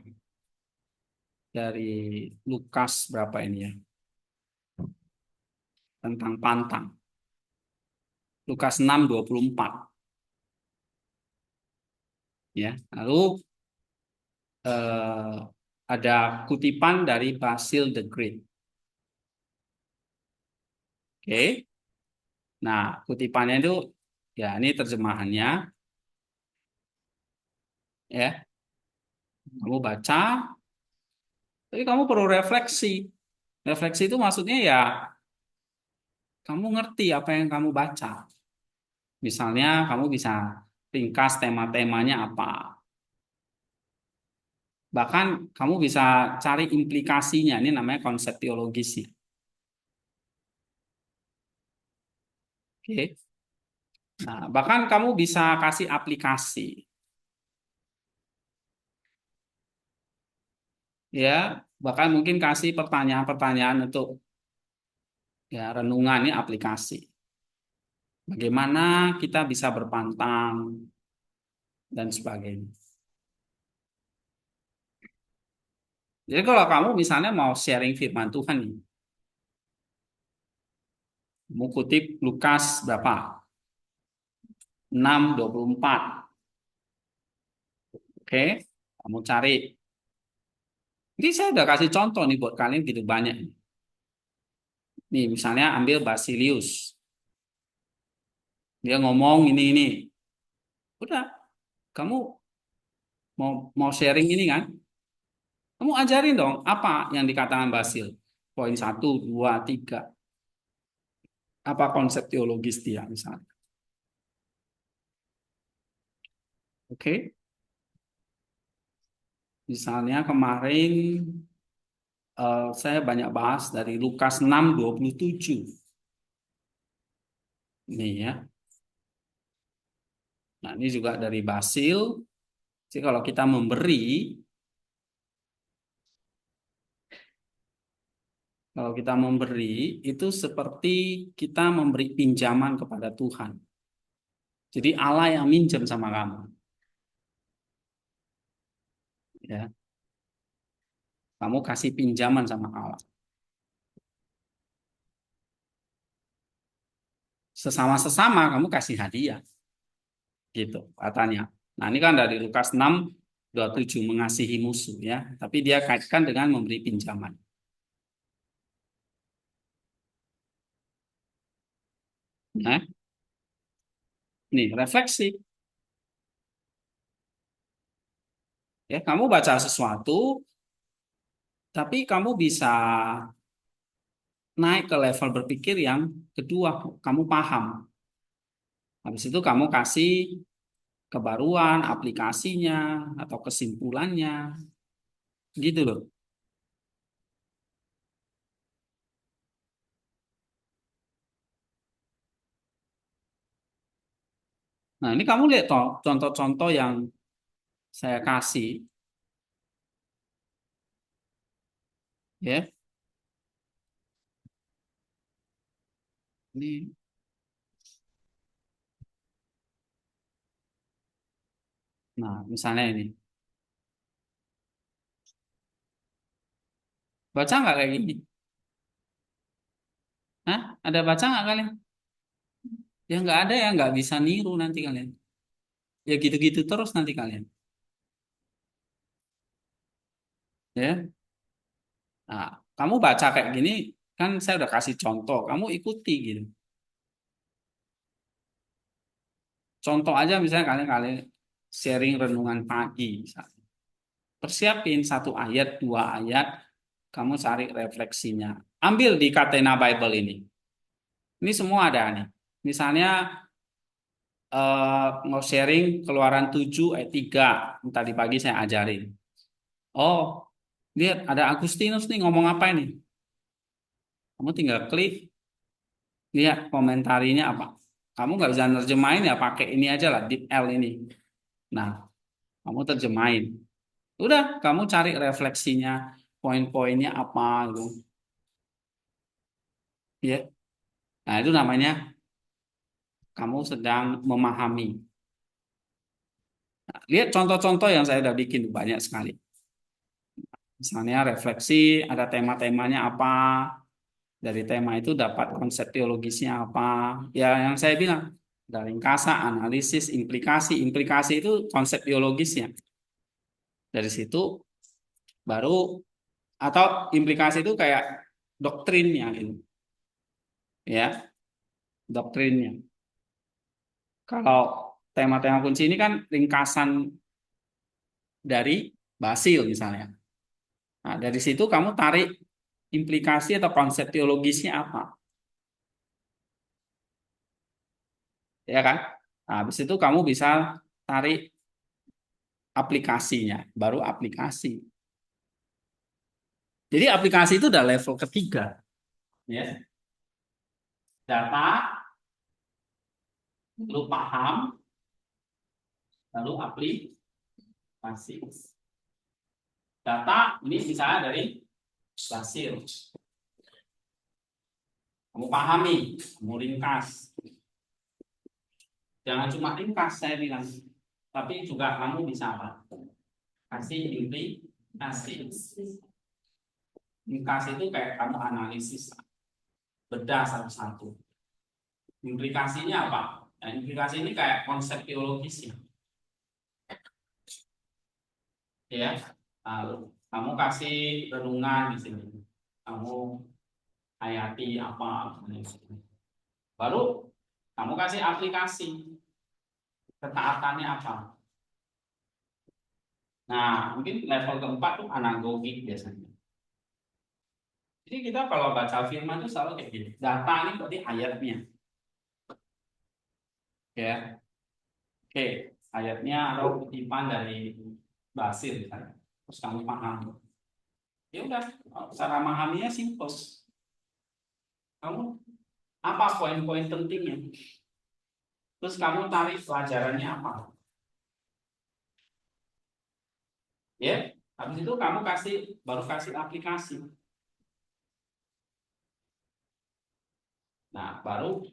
Speaker 1: dari Lukas berapa ini ya? Tentang pantang. Lukas 6:24. Ya. Lalu eh, ada kutipan dari Basil the Great. Oke. Nah, kutipannya itu ya ini terjemahannya ya. Kamu baca, tapi kamu perlu refleksi. Refleksi itu maksudnya ya kamu ngerti apa yang kamu baca. Misalnya kamu bisa ringkas tema-temanya apa. Bahkan kamu bisa cari implikasinya. Ini namanya konsep teologis sih. Oke. Nah, bahkan kamu bisa kasih aplikasi. Ya, bahkan mungkin kasih pertanyaan-pertanyaan untuk ya renungan ini aplikasi. Bagaimana kita bisa berpantang dan sebagainya. Jadi kalau kamu misalnya mau sharing firman Tuhan nih, mau kutip Lukas berapa? 6:24. Oke, kamu cari. Ini saya udah kasih contoh nih buat kalian gitu banyak. Nih, misalnya ambil Basilius. Dia ngomong ini. Udah, kamu mau mau sharing ini kan? Kamu ajarin dong apa yang dikatakan Basil. Poin 1, 2, 3. Apa konsep teologis dia misalnya. Oke. Misalnya kemarin saya banyak bahas dari Lukas 6:27. Ini ya. Nah, ini juga dari Basil. Jadi kalau kita memberi itu seperti kita memberi pinjaman kepada Tuhan. Jadi Allah yang minjem sama kamu. Ya, kamu kasih pinjaman sama Allah. Sesama-sesama kamu kasih hadiah. Gitu katanya. Nah, ini kan dari Lukas 6:27 mengasihi musuh ya, tapi dia kaitkan dengan memberi pinjaman. Nah, Nih, refleksi. Ya, kamu baca sesuatu, tapi kamu bisa naik ke level berpikir yang kedua, kamu paham. Habis itu kamu kasih kebaruan, aplikasinya, atau kesimpulannya, gitu loh. Nah, ini kamu lihat toh contoh-contoh yang saya kasih, ya. Ini, nah, misalnya ini, baca nggak kayak gini? Hah? Ada baca nggak kalian? Ya nggak ada ya, nggak bisa niru nanti kalian. Ya gitu-gitu terus nanti kalian. Ya, nah, kamu baca kayak gini, kan saya udah kasih contoh, kamu ikuti gitu. Contoh aja misalnya kalian sharing renungan pagi, misalnya. Persiapin satu ayat, dua ayat, kamu cari refleksinya. Ambil di Catena Bible ini. Ini semua ada nih. Misalnya mau sharing Keluaran 7 ayat 3. Tadi pagi saya ajarin. Oh, lihat ada Agustinus nih ngomong apa ini? Kamu tinggal klik, lihat komentarinya apa. Kamu nggak bisa nerjemahin ya pakai ini aja lah, DeepL ini. Nah, kamu terjemahin. Udah, kamu cari refleksinya, poin-poinnya apa gitu. Ya. Nah, itu namanya kamu sedang memahami. Nah, lihat contoh-contoh yang saya udah bikin banyak sekali. Misalnya refleksi, ada tema-temanya apa, dari tema itu dapat konsep teologisnya apa. Ya yang saya bilang, ada ringkasan, analisis, implikasi. Implikasi itu konsep teologisnya. Dari situ baru, atau implikasi itu kayak doktrinnya gitu. Ya, doktrinnya. Kalau tema-tema kunci ini kan ringkasan dari Basil misalnya. Nah, dari situ kamu tarik implikasi atau konsep teologisnya apa, ya kan? Nah, habis itu kamu bisa tarik aplikasinya, baru aplikasi. Jadi aplikasi itu udah level ketiga, ya. Data, lalu paham, lalu aplikasi. Data ini misalnya dari Basil. Kamu pahami, kamu ringkas. Jangan cuma ringkas saya bilang, tapi juga kamu bisa apa? Kasih implikasi. Ringkas itu kayak kamu analisis, bedah satu-satu. Implikasinya apa? Nah, implikasi ini kayak konsep teologisnya, ya. Lalu kamu kasih renungan di sini, kamu hayati apa, baru kamu kasih aplikasi, ketaatannya apa. Nah, mungkin level keempat tuh anagogik biasanya. Jadi kita kalau baca firman itu selalu kayak gini. Data ini berarti ayatnya, ya. Oke, ayatnya atau kutipan dari Basil misalnya. Terus kamu paham. Ya udah, cara memahaminya simpel. Kamu apa poin-poin pentingnya? Terus kamu tarik pelajarannya apa? Ya, habis itu kamu baru kasih aplikasi. Nah, baru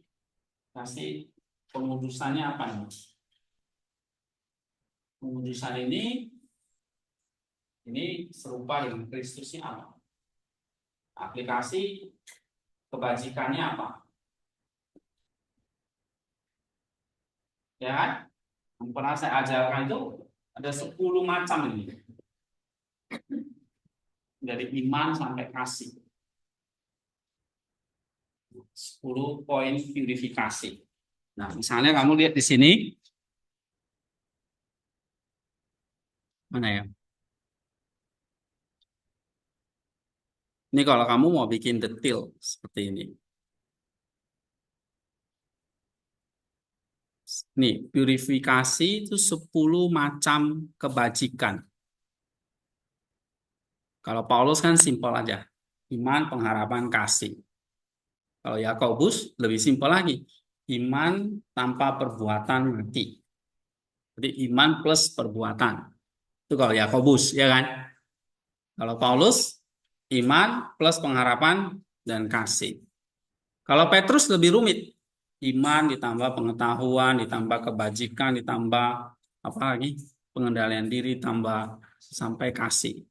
Speaker 1: kasih pengudusannya apa nih? Pengudusan ini serupa dengan Kristusnya apa? Aplikasi kebajikannya apa? Ya kan? Yang pernah saya ajarkan itu ada 10 macam ini. Dari iman sampai kasih. 10 poin purifikasi. Nah, misalnya kamu lihat di sini, mana ya? Ini kalau kamu mau bikin detail seperti ini. Nih, purifikasi itu 10 macam kebajikan. Kalau Paulus kan simpel aja. Iman, pengharapan, kasih. Kalau Yakobus lebih simpel lagi. Iman tanpa perbuatan mati. Jadi iman plus perbuatan. Itu kalau Yakobus, ya kan? Kalau Paulus, iman plus pengharapan dan kasih. Kalau Petrus lebih rumit. Iman ditambah pengetahuan, ditambah kebajikan, ditambah apa lagi? Pengendalian diri, tambah sampai kasih.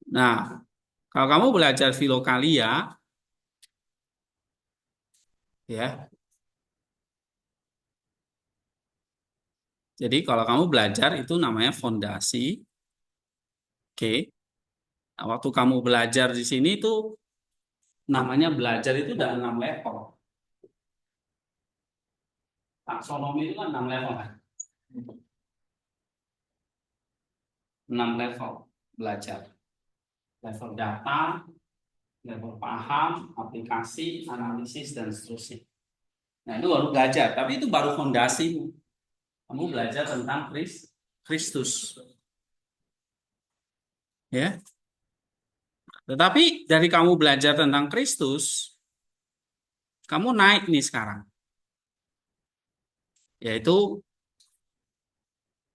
Speaker 1: Nah, kalau kamu belajar filokalia, ya, jadi kalau kamu belajar itu namanya fondasi. Oke. Nah, waktu kamu belajar di sini itu namanya belajar itu ada 6 level. Taksonomi itu kan 6 level kan? 6 level belajar. Level data, level paham, aplikasi, analisis, dan seterusnya. Nah, itu baru belajar, tapi itu baru fondasi. Kamu belajar tentang Kristus. Ya. Tetapi dari kamu belajar tentang Kristus, kamu naik nih sekarang. Yaitu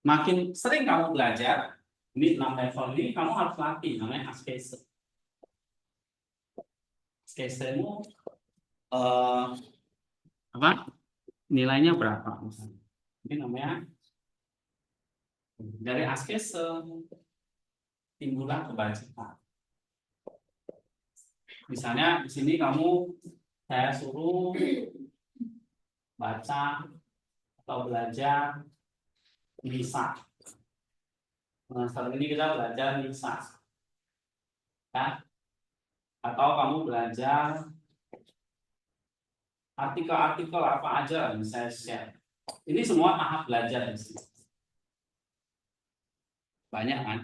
Speaker 1: makin sering kamu belajar, ini 6 level ini kamu harus latih, namanya askese. Askese itu apa? Nilainya berapa misalnya? Ini namanya dari askese timbulan kebajikan. Misalnya di sini saya suruh baca atau belajar Nisa. Nah, saat ini kita belajar Nisa, ya. Atau kamu belajar artikel-artikel apa aja yang saya share. Ini semua tahap belajar di sini. Banyak kan?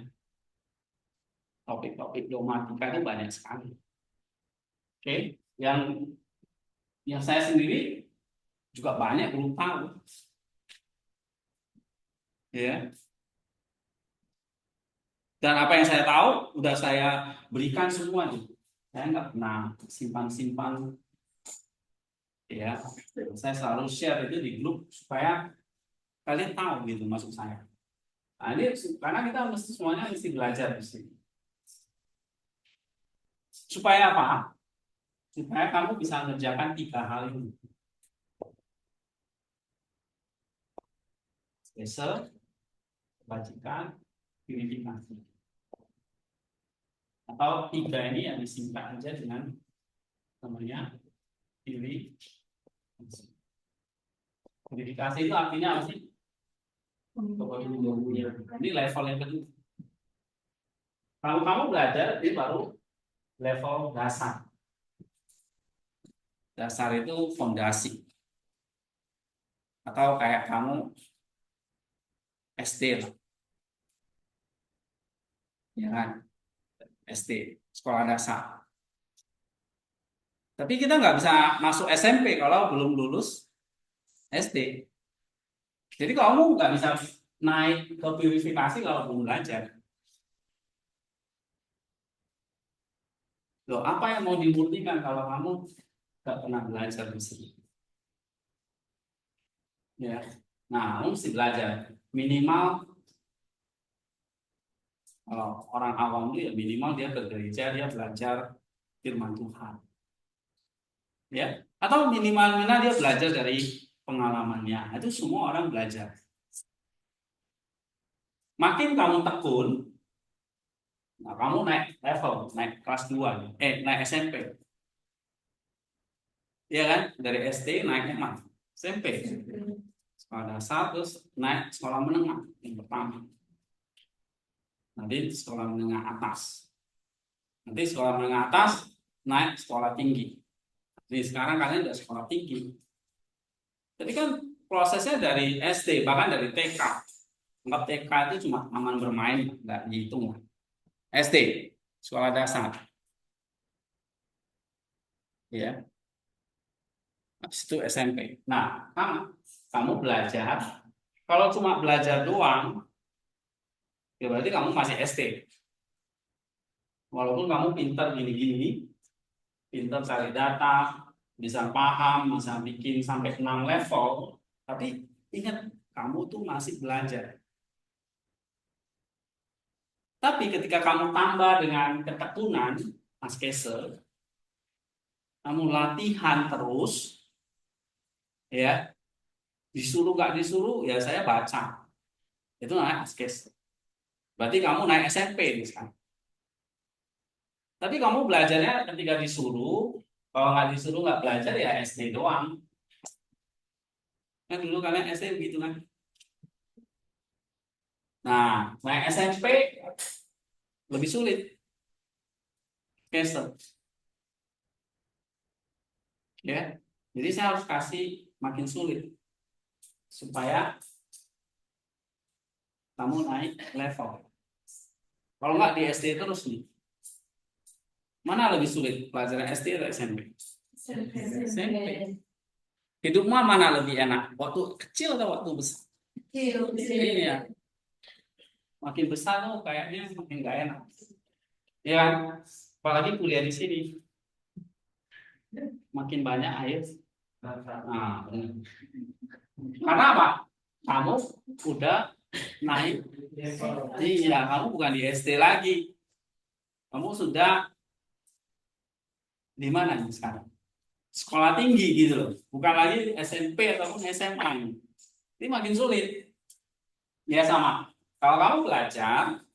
Speaker 1: Topik-topik dogmatika itu banyak sekali. Oke, yang saya sendiri juga banyak belum tahu. Ya. Dan apa yang saya tahu udah saya berikan semua nih. Saya nggak pernah simpan-simpan, ya. Saya selalu share itu di grup supaya kalian tahu gitu maksud saya. Nah, ini karena kita semuanya mesti belajar di sini. Supaya apa? Supaya kamu bisa mengerjakan 3 hal ini. Spesial, kebajikan, purifikasi. Atau 3 ini yang disingkat aja dengan namanya purifikasi. Purifikasi itu artinya apa sih? Ini level yang kedua. Kalau kamu belajar, ini baru level dasar. Dasar itu fondasi. Atau kayak kamu SD lah. Ya kan? SD, sekolah dasar. Tapi kita nggak bisa masuk SMP kalau belum lulus SD. Jadi kamu nggak bisa naik ke purifikasi kalau belum belajar. Loh, apa yang mau dibuktikan kalau kamu nggak pernah belajar di sini? Ya, nah kamu mesti belajar minimal. Kalau orang awam itu ya minimal dia ke gereja, dia belajar firman Tuhan. Ya, atau minimal dia belajar dari pengalamannya. Itu semua orang belajar. Makin kamu tekun, nah kamu naik level, naik kelas 2, naik SMP. Iya kan? Dari SD naiknya mana? SMP. Sekolah dasar terus naik sekolah menengah yang pertama. Nanti sekolah menengah atas. Nanti sekolah menengah atas naik sekolah tinggi. Jadi sekarang kalian udah sekolah tinggi. Jadi kan prosesnya dari SD, bahkan dari TK. Anggap TK itu cuma taman bermain, nggak dihitung. SD, sekolah dasar. Ya, habis itu SMP. Nah, kamu belajar. Kalau cuma belajar doang, ya berarti kamu masih SD. Walaupun kamu pintar gini-gini, pintar cari data, bisa paham, bisa bikin sampai 6 level, tapi ingat, kamu tuh masih belajar. Tapi ketika kamu tambah dengan ketekunan, Mas Kese, kamu latihan terus, ya, disuruh nggak disuruh, ya saya baca. Itu namanya Askes. Berarti kamu naik SMP nih sekarang. Tapi kamu belajarnya ketika disuruh, kalau nggak disuruh nggak belajar ya SD doang. Kan dulu kalian SD begitu kan. Nah, naik SMP lebih sulit. Cancel. Ya. Jadi saya harus kasih makin sulit supaya kamu naik level. Kalau nggak di SD terus nih. Mana lebih sulit, pelajaran SD atau SMP? SMP. Hidupmu mana lebih enak? Waktu kecil atau waktu besar? Iya. Makin besar tuh kayaknya makin nggak enak. Ya, apalagi kuliah di sini. Makin banyak air. Nah, karena apa? Kamu udah naik. Iya, kamu bukan di SD lagi. Kamu sudah di mana nih sekarang? Sekolah tinggi gitu loh. Bukan lagi SMP ataupun SMA. Ini makin sulit. Ya sama. Kalau kamu belajar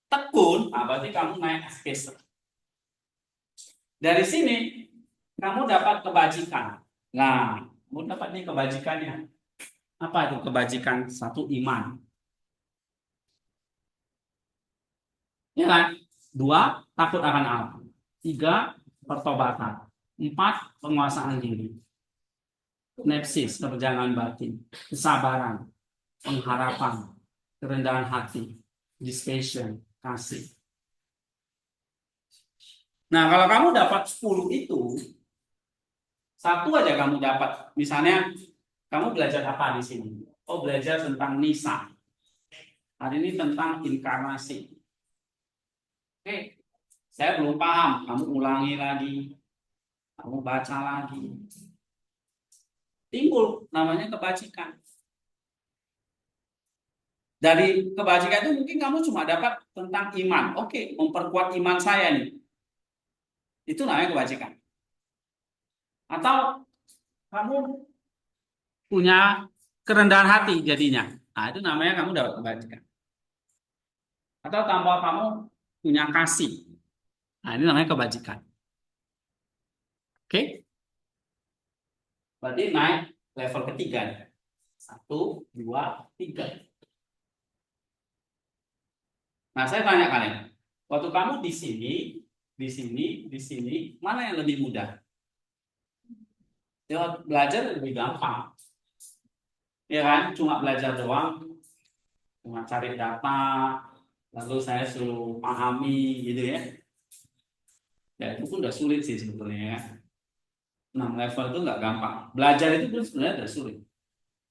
Speaker 1: tekun, berarti kamu naik SKS. Dari sini kamu dapat kebajikan. Nah, kamu dapat nih kebajikannya. Apa itu kebajikan? Satu, iman. Ya kan? Dua, takut akan Allah. Tiga, pertobatan. Empat, penguasaan diri. Nepsis, keberjangan batin. Kesabaran. Pengharapan. Kerendahan hati. Discretion, kasih. Nah, kalau kamu dapat 10 itu, satu aja kamu dapat. Misalnya, kamu belajar apa di sini? Oh, belajar tentang Nisa. Hari ini tentang inkarnasi. Oke, saya belum paham. Kamu ulangi lagi. Kamu baca lagi. Timbul namanya kebajikan. Dari kebajikan itu mungkin kamu cuma dapat tentang iman. Oke, memperkuat iman saya nih. Itu namanya kebajikan. Atau kamu punya kerendahan hati jadinya. Nah, itu namanya kamu dapat kebajikan. Atau tanpa kamu punya kasih. Nah, ini namanya kebajikan. Oke? Berarti naik level ketiga. 1, 2, 3. Nah, saya tanya kalian. Waktu kamu di sini, di sini, di sini, mana yang lebih mudah? Ya, belajar lebih gampang. Ya kan? Cuma belajar doang. Cuma cari data. Lalu saya suruh pahami gitu ya. Ya, itu pun udah sulit sih sebetulnya ya. Nah, level itu nggak gampang. Belajar itu pun sebenarnya udah sulit.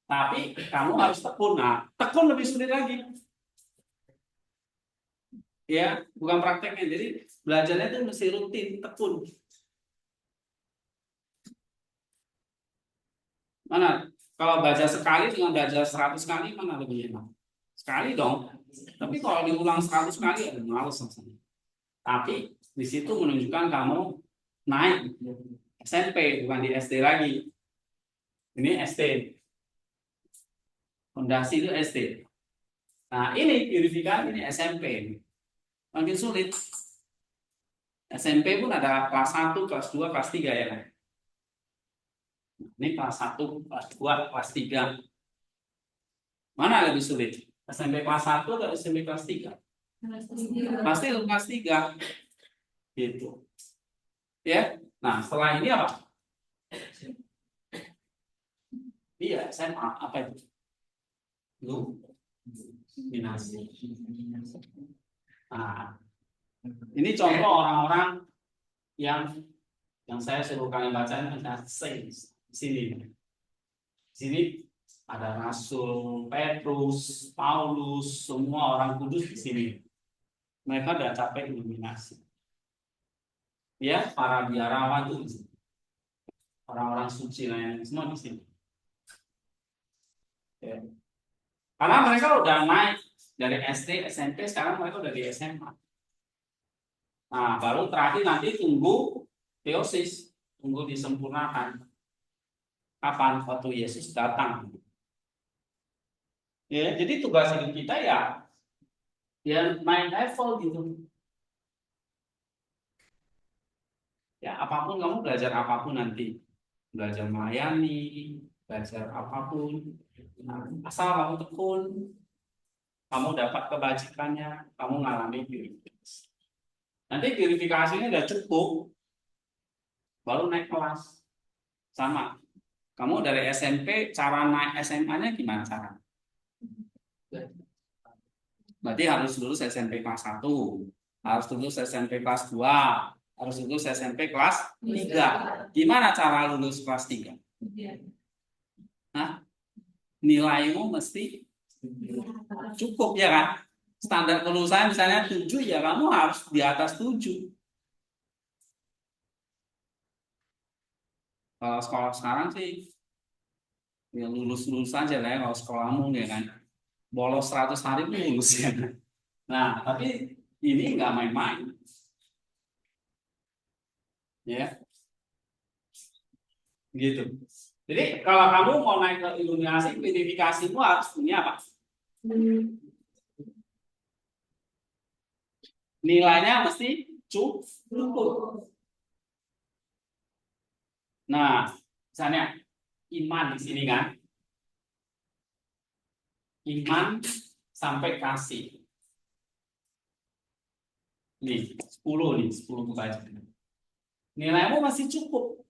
Speaker 1: Tapi kamu harus tekun. Nah, tekun lebih sulit lagi. Ya, bukan prakteknya. Jadi belajarnya itu mesti rutin, tekun. Mana? Kalau belajar sekali dengan belajar 100 kali mana lebih enak? Sekali dong. Tapi kalau diulang 100 kali ada males rasanya. Tapi di situ menunjukkan kamu naik SMP bukan di SD lagi. Ini SD. Fondasi itu SD. Nah, ini purifikasi ini SMP. Makin sulit. SMP pun ada kelas 1, kelas 2, kelas 3 ya. Ini kelas 1, kelas 2, kelas 3. Mana lebih sulit? SMP kelas 1 atau SMP kelas 3? Pasti kelas 3. Gitu. Ya. Nah, setelah ini apa? Iya, SMA apa itu? Iluminasi. Nah, ini contoh orang-orang yang saya suruh kalian baca ini adalah saints. Di sini. Di sini ada Rasul Petrus, Paulus, semua orang kudus di sini. Mereka udah capek iluminasi. Ya, para biarawan itu di sini. Orang-orang suci lain semua di sini. Ya. Karena mereka udah naik dari SD, SMP, sekarang mereka udah di SMA. Nah, baru terakhir nanti tunggu teosis, tunggu disempurnakan. Kapan? Waktu Yesus datang. Ya, jadi tugas hidup kita ya naik level gitu. Ya, apapun kamu belajar apapun nanti. Belajar melayani, belajar apapun. Nah, asal kamu tekun, kamu dapat kebajikannya, kamu ngalami purifikasi. Nanti purifikasinya udah cukup, baru naik kelas. Sama. Kamu dari SMP, cara naik SMA-nya gimana cara? Berarti harus lulus SMP kelas 1, harus lulus SMP kelas 2, harus lulus SMP kelas 3. Gimana cara lulus kelas 3? Hah? Nilaimu mesti cukup ya kan? Standar kelulusan misalnya 7, ya kamu harus di atas 7. Kalau sekolah sekarang sih ya lulus saja lah ya, kalau sekolahmu ya kan. Bolos 100 hari pun lulus ya. Nah, tapi ini nggak main-main. Ya, gitu. Jadi kalau kamu mau naik ke iluminasi, verifikasimu harus punya apa? Nilainya mesti cukup. Nah, misalnya iman di sini kan, iman sampai kasih. Nih, 10 kebajikan. Nilaimu masih cukup,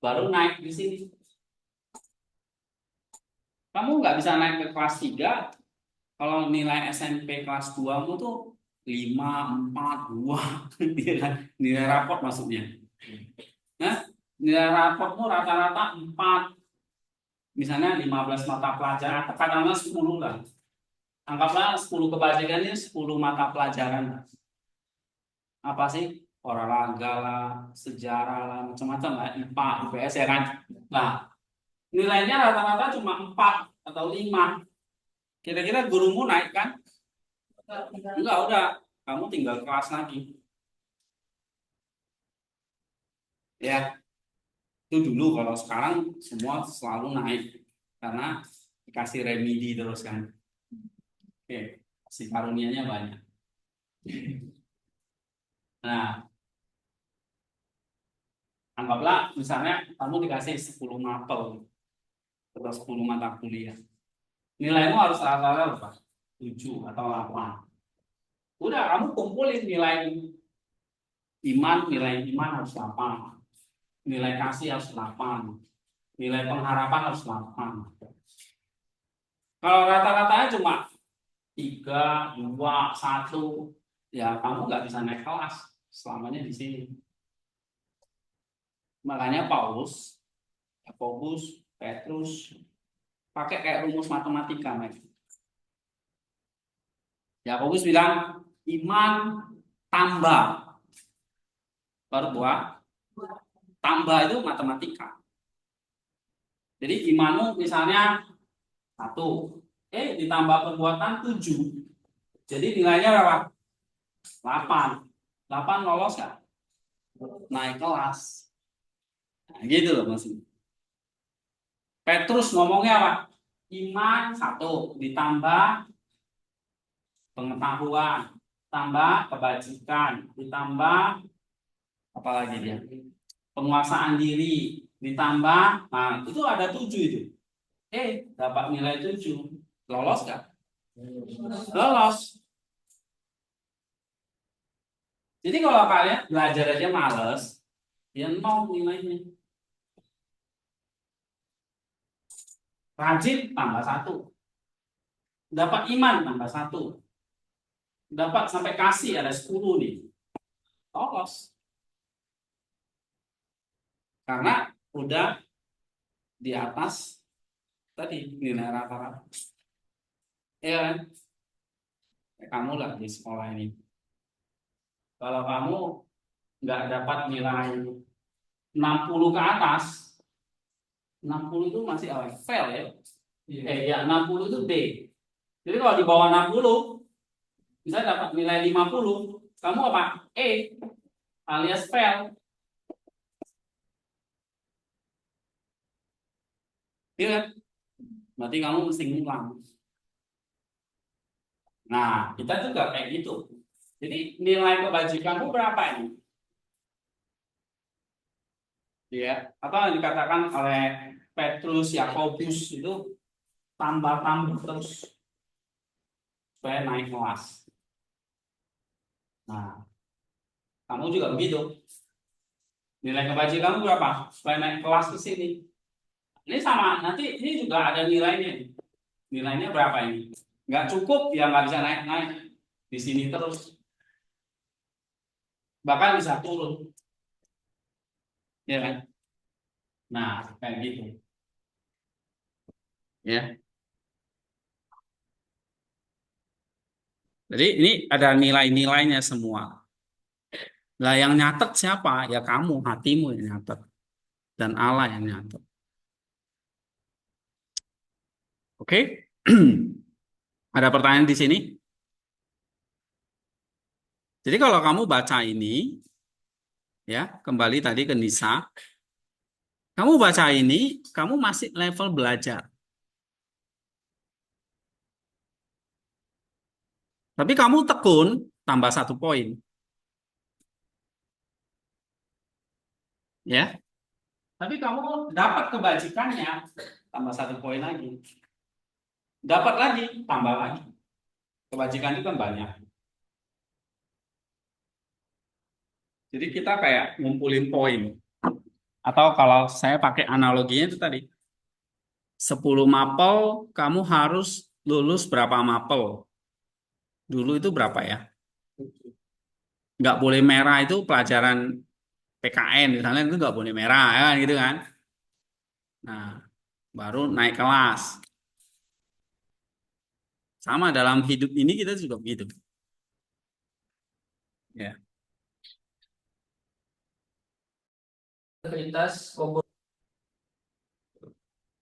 Speaker 1: baru naik di sini. Kamu nggak bisa naik ke kelas 3 kalau nilai SMP kelas 2 mu tuh 5, 4, 2. Nilai raport maksudnya. Nah, nilai raportmu rata-rata 4. Misalnya 15 mata pelajaran, katakanlah 10 lah. Anggaplah 10 kebajikannya 10 mata pelajaran. Apa sih? Olahraga lah, sejarah lah, macam-macam lah, IPA, IPS ya kan. Nah, nilainya rata-rata cuma 4 atau 5. Kira-kira gurumu naik kan? Enggak, udah. Kamu tinggal kelas lagi. Ya, itu dulu. Kalau sekarang semua selalu naik. Karena dikasih remedi terus kan. Oke, kasih karunianya banyak. Nah, anggaplah misalnya kamu dikasih 10 mapel atau 10 mata kuliah. Nilaimu harus rata-rata berapa? 7 atau 8. Udah, kamu kumpulin nilai iman harus 8. Nilai kasih harus 8. Nilai pengharapan harus 8. Kalau rata-ratanya cuma 3, 2, 1, ya kamu nggak bisa naik kelas selamanya di sini. Makanya Paulus, Yakobus, Petrus pakai kayak rumus matematika, Mike. Yakobus bilang iman tambah baru buah, tambah itu matematika. Jadi imanmu misalnya 1, ditambah perbuatan 7, jadi nilainya berapa? 8. 8 lolos nggak? Naik kelas. Nah, gitu loh maksudnya. Petrus ngomongnya apa? Iman 1 ditambah pengetahuan, tambah kebajikan, ditambah apa lagi dia? Penguasaan diri, ditambah, nah itu ada 7 itu. Dapat nilai 7. Lolos nggak? Lolos. Jadi kalau kalian belajar aja males, ya 0 nilainya. Rajin tambah 1. Dapat iman tambah 1. Dapat sampai kasih ada 10 nih. Lolos. Karena udah di atas tadi nilai rata-rata. Ya kan? Kamu lah di sekolah ini. Kalau kamu nggak dapat nilai 60 ke atas, 60 itu masih fail ya. Ya 60 itu B. Jadi kalau di bawah 60, misalnya dapat nilai 50, kamu apa? E alias fail. Iya kan? Berarti kamu mesti ngulang. Nah, kita juga kayak gitu. Jadi nilai kebajikanmu berapa ini? Ya, apa yang dikatakan oleh Petrus, Yakobus itu tambah-tambah terus supaya naik kelas. Nah, kamu juga begitu. Nilai kebajikanmu berapa? Supaya naik kelas ke sini. Ini sama, nanti ini juga ada nilainya. Nilainya berapa ini? Nggak cukup, ya nggak bisa naik-naik. Di sini terus. Bahkan bisa turun. Ya kan? Nah, kayak gitu. Ya. Jadi ini ada nilai-nilainya semua. Lah yang nyatet siapa? Ya kamu, hatimu yang nyatet. Dan Allah yang nyatet. Oke? Ada pertanyaan di sini? Jadi kalau kamu baca ini, ya kembali tadi ke Nisa, kamu baca ini, kamu masih level belajar. Tapi kamu tekun, tambah 1 poin. Ya, tapi kamu dapat kebajikannya, tambah 1 poin lagi. Dapat lagi, tambah lagi. Kebajikan itu kan banyak. Jadi kita kayak ngumpulin poin. Atau kalau saya pakai analoginya itu tadi. 10 mapel, kamu harus lulus berapa mapel? Dulu itu berapa ya? Nggak boleh merah itu pelajaran PKN misalnya itu nggak boleh merah ya kan gitu kan. Nah, baru naik kelas. Sama dalam hidup ini kita juga begitu. Ya.
Speaker 2: Integritas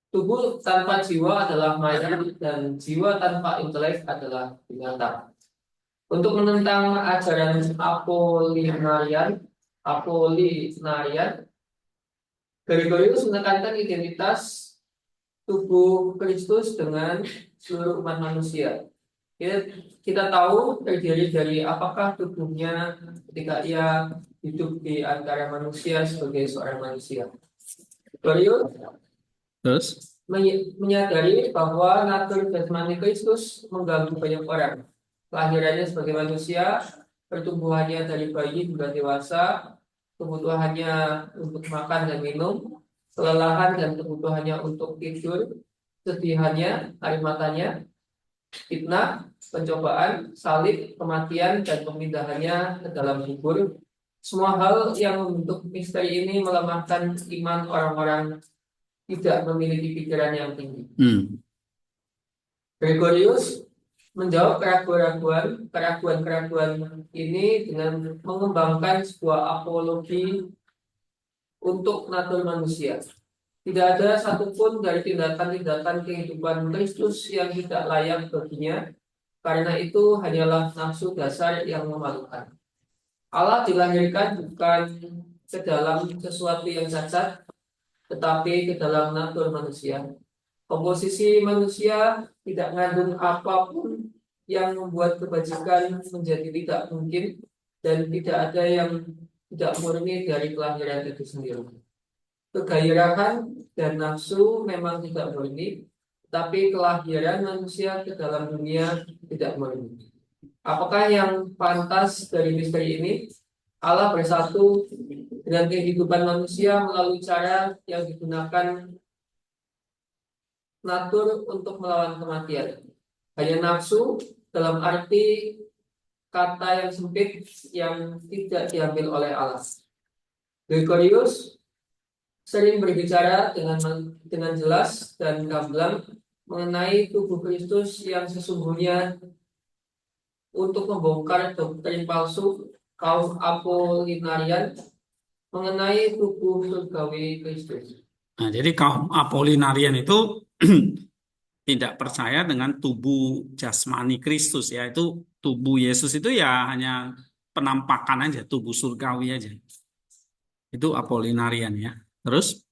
Speaker 2: tubuh tanpa jiwa adalah mayat dan jiwa tanpa intelek adalah binatang. Untuk menentang ajaran Apolinarian, Gregorius menekankan identitas tubuh Kristus dengan seluruh umat manusia. Kita tahu terdiri dari apakah tubuhnya ketika ia hidup di antara manusia sebagai seorang manusia. Gregorius
Speaker 1: Terus?
Speaker 2: menyadari bahwa natur jasmani Kristus mengganggu banyak orang. Kelahirannya sebagai manusia, pertumbuhannya dari bayi hingga dewasa, kebutuhannya untuk makan dan minum, kelelahan dan kebutuhannya untuk tidur, kesedihannya, air matanya, fitnah, pencobaan, salib, kematian, dan pemindahannya ke dalam kubur. Semua hal yang membentuk misteri ini melemahkan iman orang-orang tidak memiliki pikiran yang tinggi. Gregorius menjawab keraguan-keraguan ini dengan mengembangkan sebuah apologi untuk natur manusia. Tidak ada satupun dari tindakan-tindakan kehidupan Kristus yang tidak layak baginya, karena itu hanyalah nafsu dasar yang memalukan. Allah dilahirkan bukan ke dalam sesuatu yang cacat, tetapi ke dalam natur manusia. Komposisi manusia tidak mengandung apapun yang membuat kebajikan menjadi tidak mungkin dan tidak ada yang tidak murni dari kelahiran itu sendiri. Kegairahan dan nafsu memang tidak murni, tapi kelahiran manusia ke dalam dunia tidak murni. Apakah yang pantas dari misteri ini? Allah bersatu dengan kehidupan manusia melalui cara yang digunakan
Speaker 3: natur untuk melawan kematian. Hanya nafsu dalam arti kata yang sempit yang tidak diambil oleh Allah. Gregorius sering berbicara dengan jelas dan gamblang mengenai tubuh Kristus yang sesungguhnya untuk membongkar doktrin palsu kaum Apollinarian mengenai tubuh surgawi Kristus.
Speaker 1: Nah, jadi kaum Apollinarian itu tidak percaya dengan tubuh jasmani Kristus, yaitu tubuh Yesus itu ya hanya penampakan aja, tubuh surgawi aja. Itu Apollinarian ya. Terus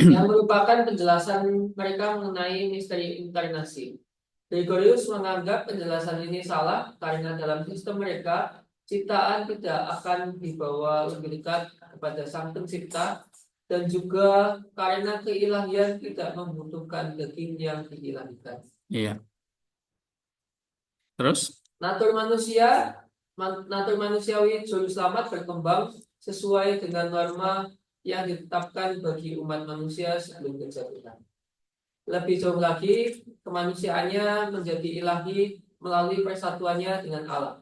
Speaker 3: yang merupakan penjelasan mereka mengenai misteri inkarnasi. Gregorius menganggap penjelasan ini salah karena dalam sistem mereka ciptaan tidak akan dibawa lebih dekat kepada Sang Pencipta dan juga karena keilahian tidak membutuhkan daging yang diilahikan.
Speaker 1: iya. Terus
Speaker 3: Natur manusiawi juru selamat berkembang sesuai dengan norma yang ditetapkan bagi umat manusia sebelum kejatuhan. Lebih jauh lagi, kemanusiaannya menjadi ilahi melalui persatuannya dengan Allah.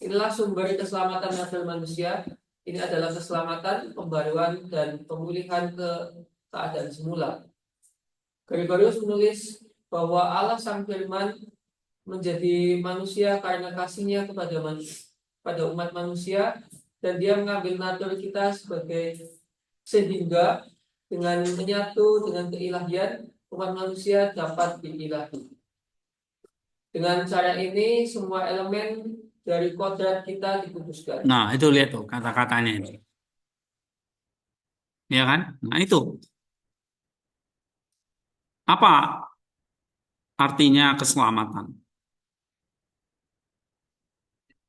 Speaker 3: Inilah sumber keselamatan natur manusia. Ini adalah keselamatan, pembaruan, dan pemulihan ke keadaan semula. Gregorius menulis bahwa Allah Sang Firman menjadi manusia karena kasihnya pada umat manusia, dan dia mengambil natur kita sehingga dengan menyatu dengan keilahian, umat manusia dapat diilahi. Dengan cara ini, semua elemen dari kodrat kita dikuduskan.
Speaker 1: nah, itu lihat tuh kata-katanya ini. Ya kan? Nah, itu. Apa artinya keselamatan?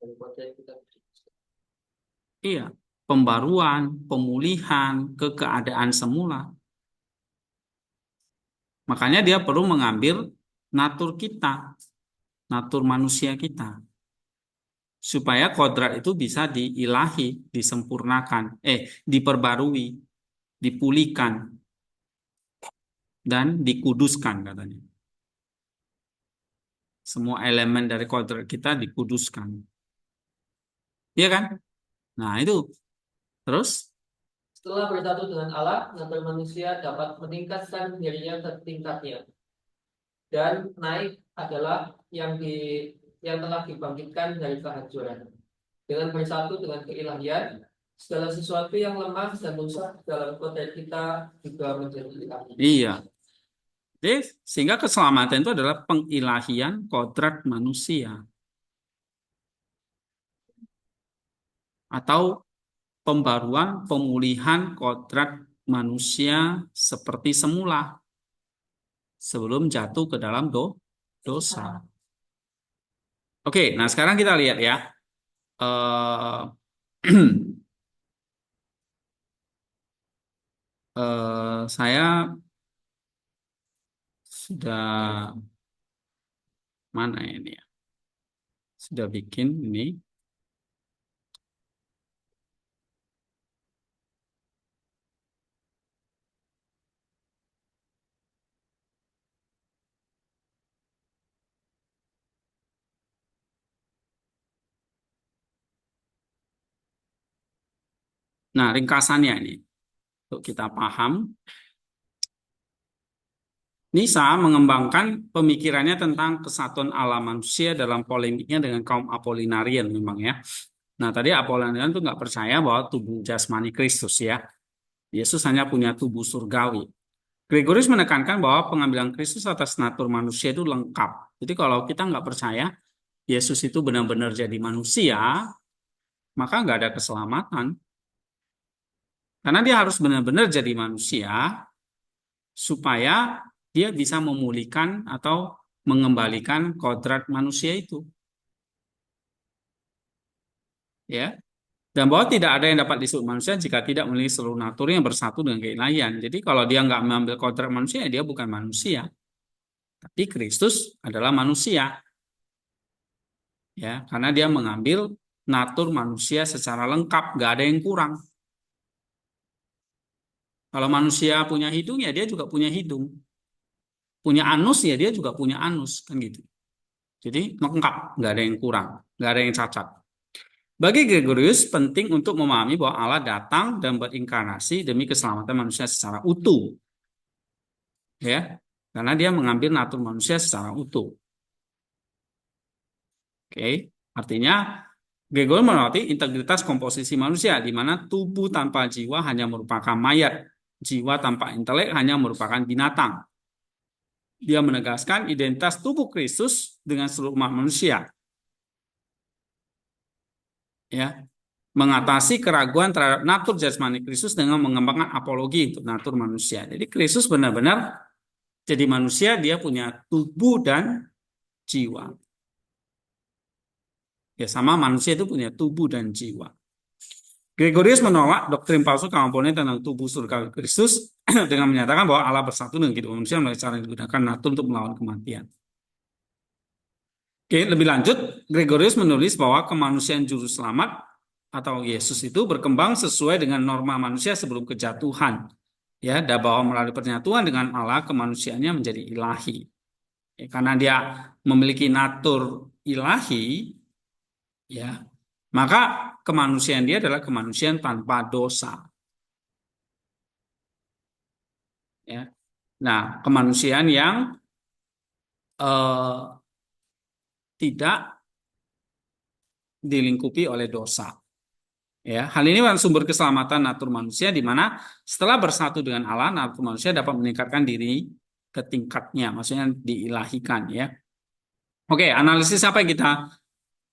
Speaker 3: Dari kodrat kita.
Speaker 1: Iya, pembaruan, pemulihan ke keadaan semula. Makanya dia perlu mengambil natur kita, natur manusia kita. Supaya kodrat itu bisa diilahi, disempurnakan, diperbarui, dipulihkan, dan dikuduskan katanya. Semua elemen dari kodrat kita dikuduskan. Iya kan? Nah, itu. Terus?
Speaker 3: Setelah bersatu dengan Allah, natur manusia dapat meningkatkan dirinya ke tingkatnya. Dan naik adalah yang telah dibangkitkan dari kehancuran. Dengan bersatu dengan keilahian, segala sesuatu yang lemah dan rusak dalam kodrat kita juga menjadi ilahi.
Speaker 1: Iya. Jadi, sehingga keselamatan itu adalah pengilahian kodrat manusia. Atau pembaruan, pemulihan kodrat manusia seperti semula. Sebelum jatuh ke dalam dosa. Oke, nah sekarang kita lihat ya. Saya sudah mana ini ya? Sudah bikin ini. Nah, ringkasannya ini untuk kita paham. Nisa mengembangkan pemikirannya tentang kesatuan Allah manusia dalam polemiknya dengan kaum Apollinarian memang ya. Nah, tadi Apollinarian itu nggak percaya bahwa tubuh jasmani Kristus ya. Yesus hanya punya tubuh surgawi. Gregorius menekankan bahwa pengambilan Kristus atas natur manusia itu lengkap. Jadi kalau kita nggak percaya Yesus itu benar-benar jadi manusia, maka nggak ada keselamatan. Karena dia harus benar-benar jadi manusia supaya dia bisa memulihkan atau mengembalikan kodrat manusia itu. Ya. Dan bahwa tidak ada yang dapat disebut manusia jika tidak memiliki seluruh natur yang bersatu dengan keilahian. Jadi kalau dia nggak mengambil kodrat manusia, dia bukan manusia. Tapi Kristus adalah manusia. Ya, karena dia mengambil natur manusia secara lengkap, nggak ada yang kurang. Kalau manusia punya hidung, ya dia juga punya hidung. punya anus ya dia juga punya anus kan gitu. Jadi lengkap, nggak ada yang kurang, nggak ada yang cacat. Bagi Gregorius penting untuk memahami bahwa Allah datang dan berinkarnasi demi keselamatan manusia secara utuh, ya, karena dia mengambil natur manusia secara utuh. Oke, artinya Gregorius menyoroti integritas komposisi manusia, di mana tubuh tanpa jiwa hanya merupakan mayat, jiwa tanpa intelek hanya merupakan binatang. Dia menegaskan identitas tubuh Kristus dengan seluruh umat manusia. Ya, mengatasi keraguan terhadap natur jasmani Kristus dengan mengembangkan apologi untuk natur manusia. Jadi Kristus benar-benar jadi manusia, dia punya tubuh dan jiwa. Ya, sama manusia itu punya tubuh dan jiwa. Gregorius menolak doktrin palsu komponen tentang tubuh surgawi Kristus dengan menyatakan bahwa Allah bersatu dengan kehidupan manusia melalui cara yang digunakan natur untuk melawan kematian. Oke, lebih lanjut, Gregorius menulis bahwa kemanusiaan juru selamat atau Yesus itu berkembang sesuai dengan norma manusia sebelum kejatuhan. Ya, dan bahwa melalui penyatuan dengan Allah kemanusiaannya menjadi ilahi. Ya, karena dia memiliki natur ilahi, ya, maka kemanusiaan dia adalah kemanusiaan tanpa dosa. Ya. Nah, kemanusiaan yang tidak dilingkupi oleh dosa. Ya, hal ini sumber keselamatan natur manusia di mana setelah bersatu dengan Allah, natur manusia dapat meningkatkan diri ke tingkatnya, maksudnya diilahikan ya. Oke, analisis apa yang kita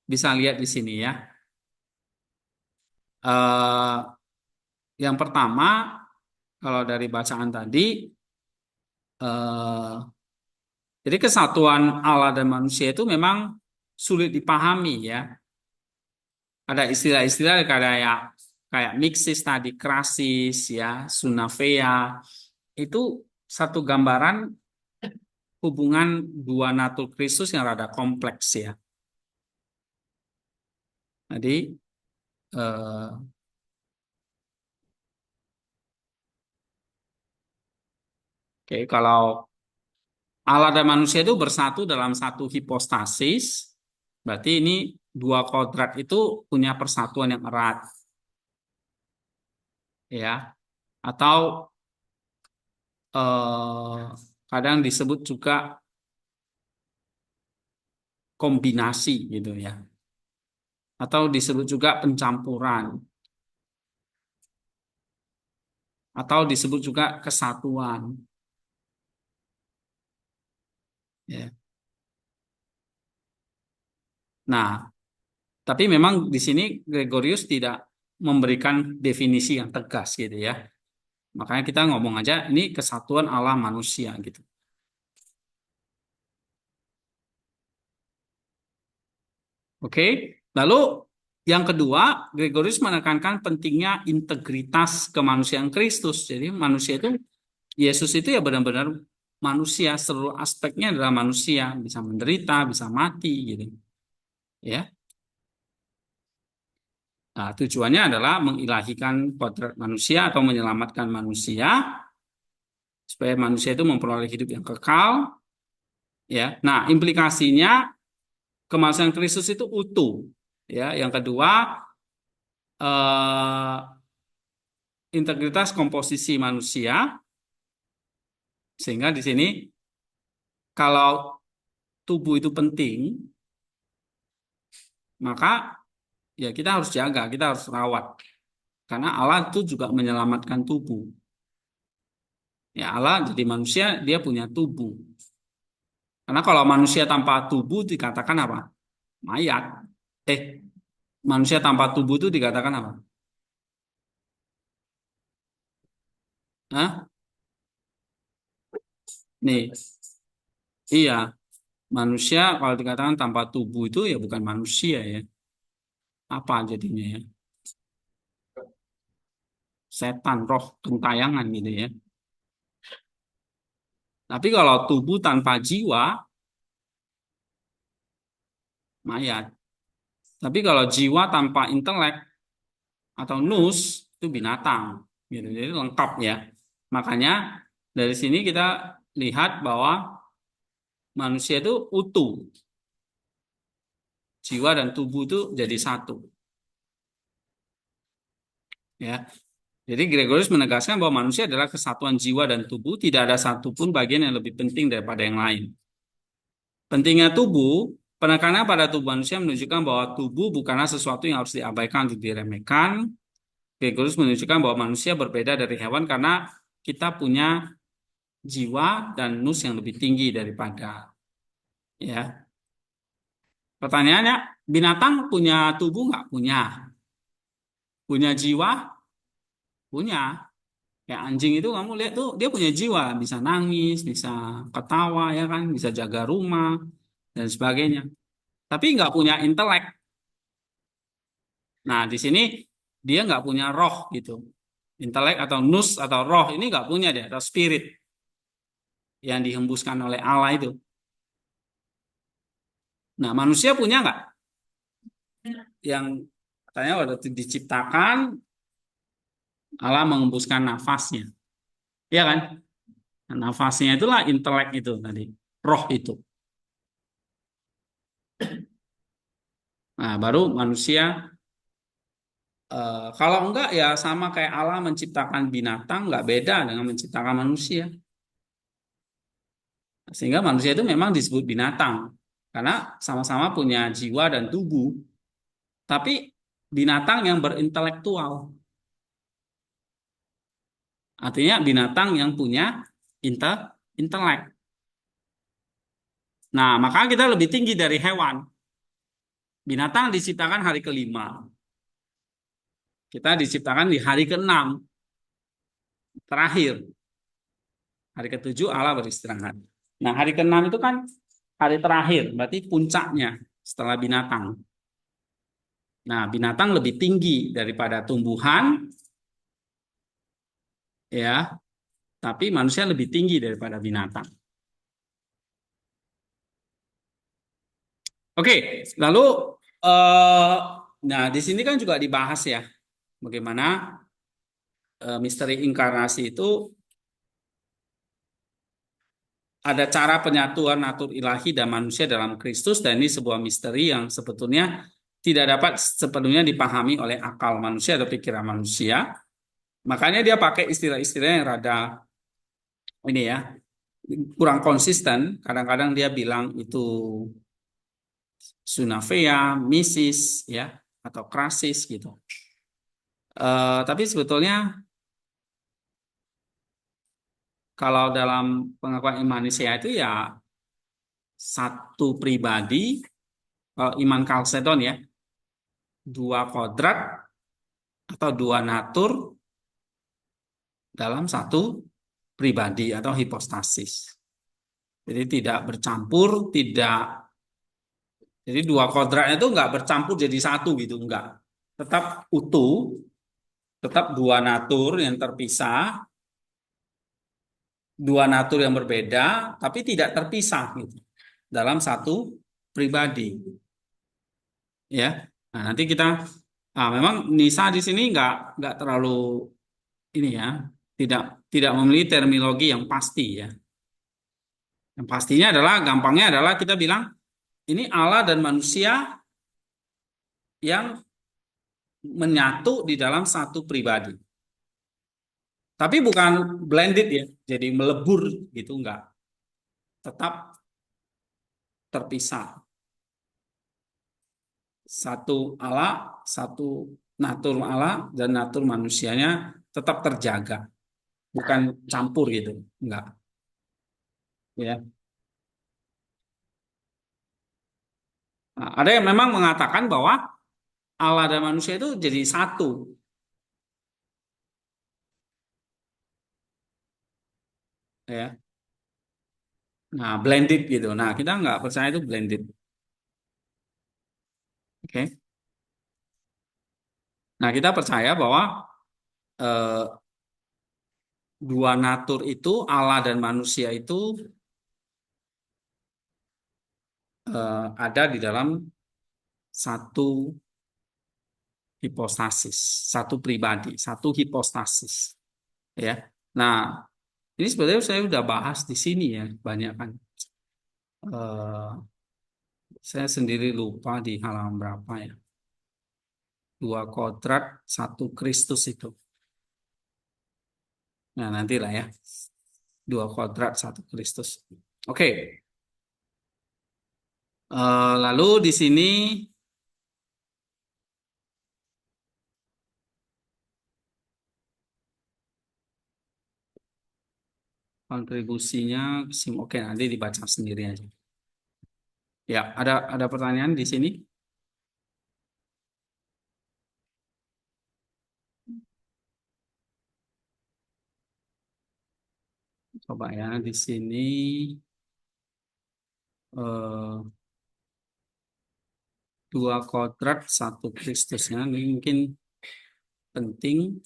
Speaker 1: bisa lihat di sini ya. Yang pertama, kalau dari bacaan tadi, jadi kesatuan Allah dan manusia itu memang sulit dipahami ya. Ada istilah-istilah kayak mixis tadi, krasis ya, sunafea. Itu satu gambaran hubungan dua natur Kristus yang rada kompleks ya. Jadi oke, kalau Allah dan manusia itu bersatu dalam satu hipostasis, berarti ini dua kodrat itu punya persatuan yang erat, ya. Atau kadang disebut juga kombinasi gitu ya, atau disebut juga pencampuran, atau disebut juga kesatuan, ya. Nah, tapi memang di sini Gregorius tidak memberikan definisi yang tegas gitu ya. Makanya kita ngomong aja ini kesatuan Allah manusia gitu. Oke, lalu yang kedua, Gregorius menekankan pentingnya integritas kemanusiaan Kristus. Jadi manusia itu, Yesus itu ya benar-benar manusia, seluruh aspeknya adalah manusia, bisa menderita, bisa mati gitu. Ya. Nah, tujuannya adalah mengilahikan kodrat manusia atau menyelamatkan manusia supaya manusia itu memperoleh hidup yang kekal. Ya. Nah, implikasinya kemanusiaan Kristus itu utuh. Ya, yang kedua integritas komposisi manusia, sehingga di sini kalau tubuh itu penting, maka ya kita harus jaga, kita harus rawat, karena Allah itu juga menyelamatkan tubuh. Ya, Allah jadi manusia, dia punya tubuh. Karena kalau manusia tanpa tubuh dikatakan apa? Mayat. Manusia tanpa tubuh itu dikatakan apa? Hah? Nih, iya, manusia kalau dikatakan tanpa tubuh itu ya bukan manusia ya. Apa jadinya ya? Setan, roh, gentayangan gitu ya. Tapi kalau tubuh tanpa jiwa, mayat. Tapi kalau jiwa tanpa intelek atau nus, itu binatang. Gitu. Jadi lengkap ya. Makanya dari sini kita lihat bahwa manusia itu utuh. Jiwa dan tubuh itu jadi satu. Ya. Jadi Gregorius menegaskan bahwa manusia adalah kesatuan jiwa dan tubuh, tidak ada satupun bagian yang lebih penting daripada yang lain. Pentingnya tubuh, penekanan pada tubuh manusia menunjukkan bahwa tubuh bukanlah sesuatu yang harus diabaikan atau diremehkan. Gregorius menunjukkan bahwa manusia berbeda dari hewan karena kita punya jiwa dan nus yang lebih tinggi daripada, ya. Pertanyaannya, binatang punya tubuh nggak? Punya. Punya jiwa? Punya. Kayak anjing itu kamu lihat tuh dia punya jiwa, bisa nangis, bisa ketawa ya kan, bisa jaga rumah dan sebagainya. Tapi nggak punya intelek. Nah di sini dia nggak punya roh gitu, intelek atau nus atau roh ini nggak punya dia, atau spirit yang dihembuskan oleh Allah itu. Nah manusia punya nggak? Yang katanya waktu itu diciptakan Allah mengembuskan nafasnya, ya kan? Nah, nafasnya itulah intelek itu tadi, roh itu. Nah baru manusia. Kalau enggak ya sama kayak Allah menciptakan binatang, nggak beda dengan menciptakan manusia. Sehingga manusia itu memang disebut binatang karena sama-sama punya jiwa dan tubuh, tapi binatang yang berintelektual. Artinya binatang yang punya intelek. Nah, maka kita lebih tinggi dari hewan. Binatang diciptakan hari kelima. Kita diciptakan di hari keenam, terakhir. Hari ketujuh Allah beristirahat. Nah, hari keenam itu kan hari terakhir, berarti puncaknya setelah binatang. Nah, binatang lebih tinggi daripada tumbuhan, ya, tapi manusia lebih tinggi daripada binatang. Oke, lalu, eh, nah di sini kan juga dibahas ya, bagaimana misteri inkarnasi itu ada cara penyatuan natur ilahi dan manusia dalam Kristus, dan ini sebuah misteri yang sebetulnya tidak dapat sepenuhnya dipahami oleh akal manusia atau pikiran manusia. Makanya dia pakai istilah-istilah yang rada ini ya, kurang konsisten. Kadang-kadang dia bilang itu sunafea, misis ya, atau krasis gitu. Tapi sebetulnya kalau dalam pengakuan Imanesia itu ya satu pribadi, iman Chalcedon ya, dua kodrat atau dua natur dalam satu pribadi atau hipostasis. Jadi tidak bercampur, tidak. Jadi dua kodratnya itu nggak bercampur jadi satu gitu, nggak. Tetap utuh, tetap dua natur yang terpisah, dua natur yang berbeda, tapi tidak terpisah gitu dalam satu pribadi. Ya, nah nanti kita, memang Nisa di sini nggak terlalu ini ya, tidak tidak memiliki terminologi yang pasti ya. Yang pastinya adalah, gampangnya adalah kita bilang ini Allah dan manusia yang menyatu di dalam satu pribadi. Tapi bukan blended ya, jadi melebur gitu enggak. Tetap terpisah. Satu Allah, satu natur Allah dan natur manusianya tetap terjaga. Bukan campur gitu, enggak. Ya. Nah, ada yang memang mengatakan bahwa Allah dan manusia itu jadi satu. Ya. Nah, blended gitu. Nah, kita nggak percaya itu blended. Oke. Nah, kita percaya bahwa eh, dua natur itu, Allah dan manusia itu ada di dalam satu hipostasis, satu pribadi, satu hipostasis. Ya. Nah, ini sebenarnya saya udah bahas di sini ya, banyak kan. Eh, saya sendiri lupa di halaman berapa ya. 2 kodrat 1 Kristus itu. Nah, nantilah ya. 2 kodrat 1 Kristus. Oke. Lalu di sini kontribusinya, oke, nanti dibaca sendiri aja. Ya, ada pertanyaan di sini? Coba ya, di sini eh, 2 kodrat 1 Kristusnya ini mungkin penting.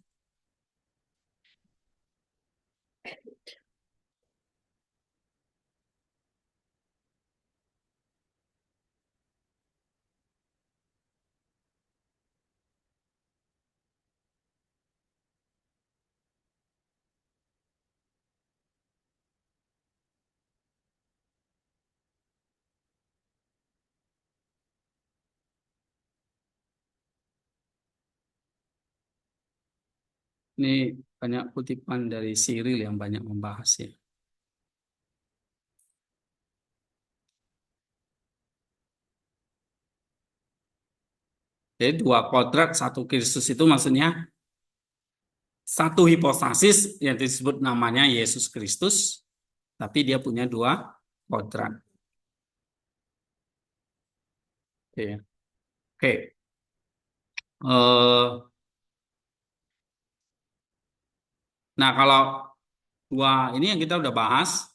Speaker 1: Ini banyak kutipan dari Cyril yang banyak membahas ya. Jadi 2 kodrat 1 Kristus itu maksudnya satu hipostasis yang disebut namanya Yesus Kristus, tapi dia punya 2 kodrat. Oke. Oke. Nah, kalau ini yang kita udah bahas,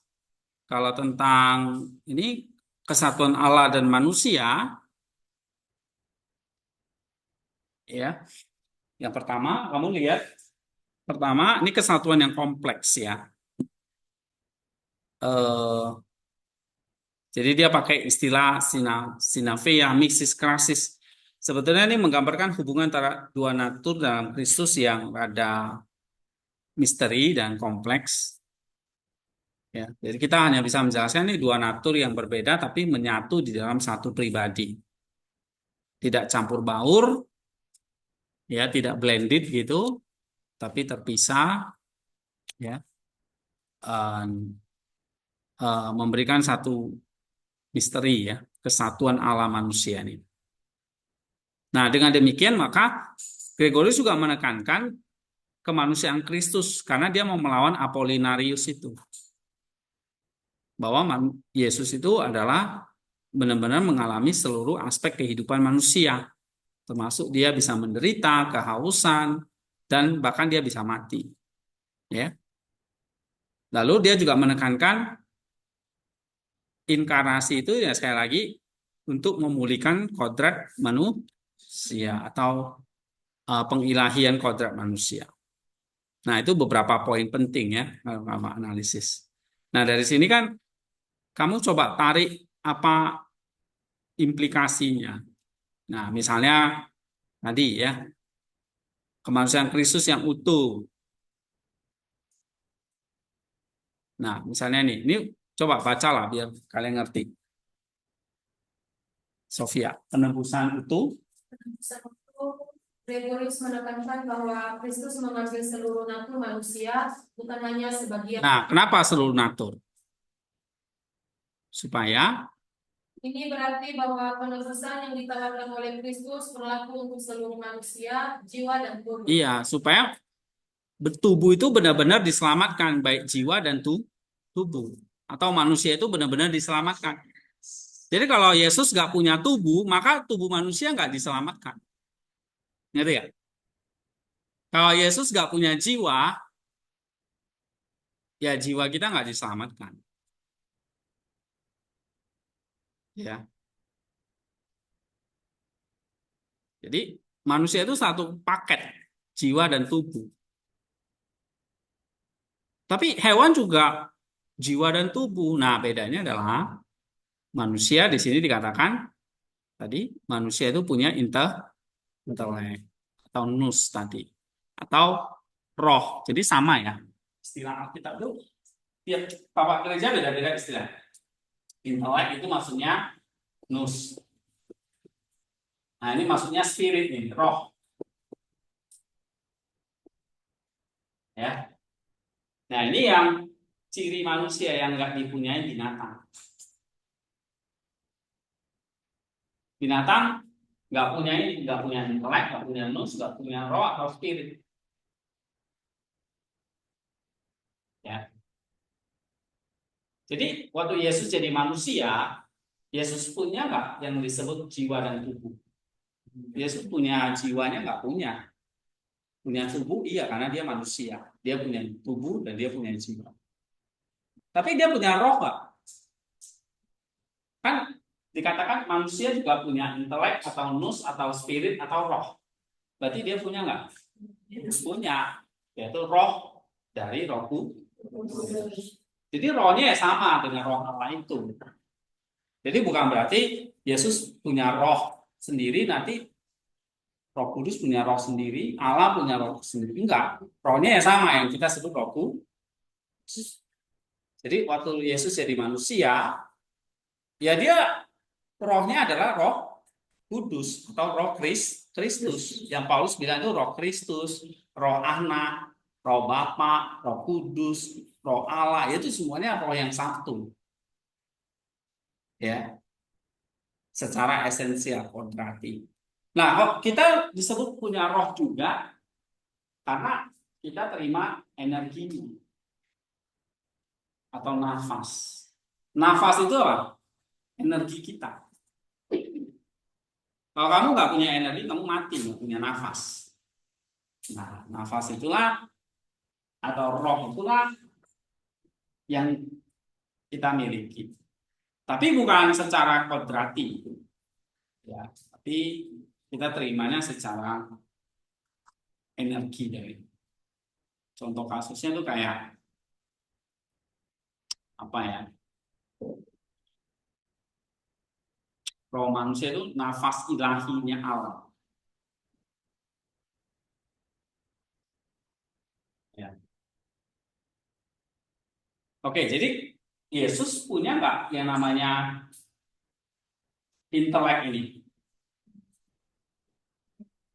Speaker 1: kalau tentang ini kesatuan Allah dan manusia, ya. Yang pertama, kamu lihat, pertama ini kesatuan yang kompleks ya. Jadi dia pakai istilah sinafea, mixis, krasis. Sebetulnya ini menggambarkan hubungan antara 2 natur dalam Kristus yang rada misteri dan kompleks. Ya, jadi kita hanya bisa menjelaskan ini 2 natur yang berbeda tapi menyatu di dalam satu pribadi. Tidak campur baur, ya, tidak blended gitu, tapi terpisah, ya, memberikan satu misteri ya, kesatuan Allah manusia ini. Nah, dengan demikian maka Gregorius juga menekankan kemanusiaan Kristus karena dia mau melawan Apollinarius itu. Bahwa Yesus itu adalah benar-benar mengalami seluruh aspek kehidupan manusia. Termasuk dia bisa menderita, kehausan, dan bahkan dia bisa mati. Ya. Lalu dia juga menekankan inkarnasi itu ya sekali lagi untuk memulihkan kodrat manusia atau pengilahian kodrat manusia. Nah, itu beberapa poin penting ya kalau analisis. Nah, dari sini kan kamu coba tarik apa implikasinya. Nah, misalnya tadi ya, kemanusiaan Kristus yang utuh. Nah, misalnya ini coba bacalah biar kalian ngerti. Sofia, penebusan utuh.
Speaker 4: Penebusan utuh, Gregorius menekankan bahwa Kristus mengambil seluruh natur manusia, bukan hanya sebagian.
Speaker 1: Nah, kenapa seluruh natur? Supaya
Speaker 4: ini berarti bahwa penebusan yang ditawarkan oleh Kristus berlaku untuk seluruh manusia, jiwa dan tubuh.
Speaker 1: Iya, supaya tubuh itu benar-benar diselamatkan, baik jiwa dan tubuh. Atau manusia itu benar-benar diselamatkan. Jadi kalau Yesus nggak punya tubuh, maka tubuh manusia nggak diselamatkan. Ngerti ya? Kalau Yesus nggak punya jiwa, ya jiwa kita nggak diselamatkan. Ya. Jadi manusia itu satu paket, jiwa dan tubuh. Tapi hewan juga jiwa dan tubuh. Nah, bedanya adalah manusia di sini dikatakan tadi manusia itu punya intelek atau nous tadi atau roh. Jadi sama ya. Istilah Alkitab itu tiap bapak gereja beda-beda istilah. Intelek itu maksudnya nous. Nah, ini maksudnya spirit nih, roh. Ya. Nah, ini yang ciri manusia yang nggak dipunyai binatang. Binatang nggak punya intelek, nggak punya nous, nggak punya roh atau spirit. Ya. Jadi waktu Yesus jadi manusia, Yesus punya nggak yang disebut jiwa dan tubuh? Yesus punya jiwanya nggak punya. Punya tubuh iya karena dia manusia. Dia punya tubuh dan dia punya jiwa. Tapi dia punya roh nggak? Kan dikatakan manusia juga punya intelek atau nous atau spirit atau roh. Berarti dia punya nggak? Punya, yaitu roh dari Roh Kudus. Jadi rohnya ya sama dengan roh Allah itu. Jadi bukan berarti Yesus punya roh sendiri, nanti Roh Kudus punya roh sendiri, Allah punya roh sendiri. Enggak, rohnya ya sama yang kita sebut Roh Kudus. Jadi waktu Yesus jadi manusia, ya dia rohnya adalah Roh Kudus atau Roh Kristus. Yang Paulus bilang itu Roh Kristus, Roh Anak, Roh Bapa, Roh Kudus, Roh Allah, itu semuanya roh yang satu. Ya. Secara esensial kodrati. Nah, kok kita disebut punya roh juga karena kita terima energi atau nafas. Nafas itu apa? Energi kita. Kalau kamu nggak punya energi, kamu mati, nggak punya nafas. Nah, nafas itulah atau roh itulah yang kita miliki. Tapi bukan secara kodrati, ya. Tapi kita terimanya secara energi dari. Contoh kasusnya tuh kayak apa ya? Roh manusia itu nafas ilahinya Allah. Ya. Oke, jadi Yesus punya nggak yang namanya intelek ini?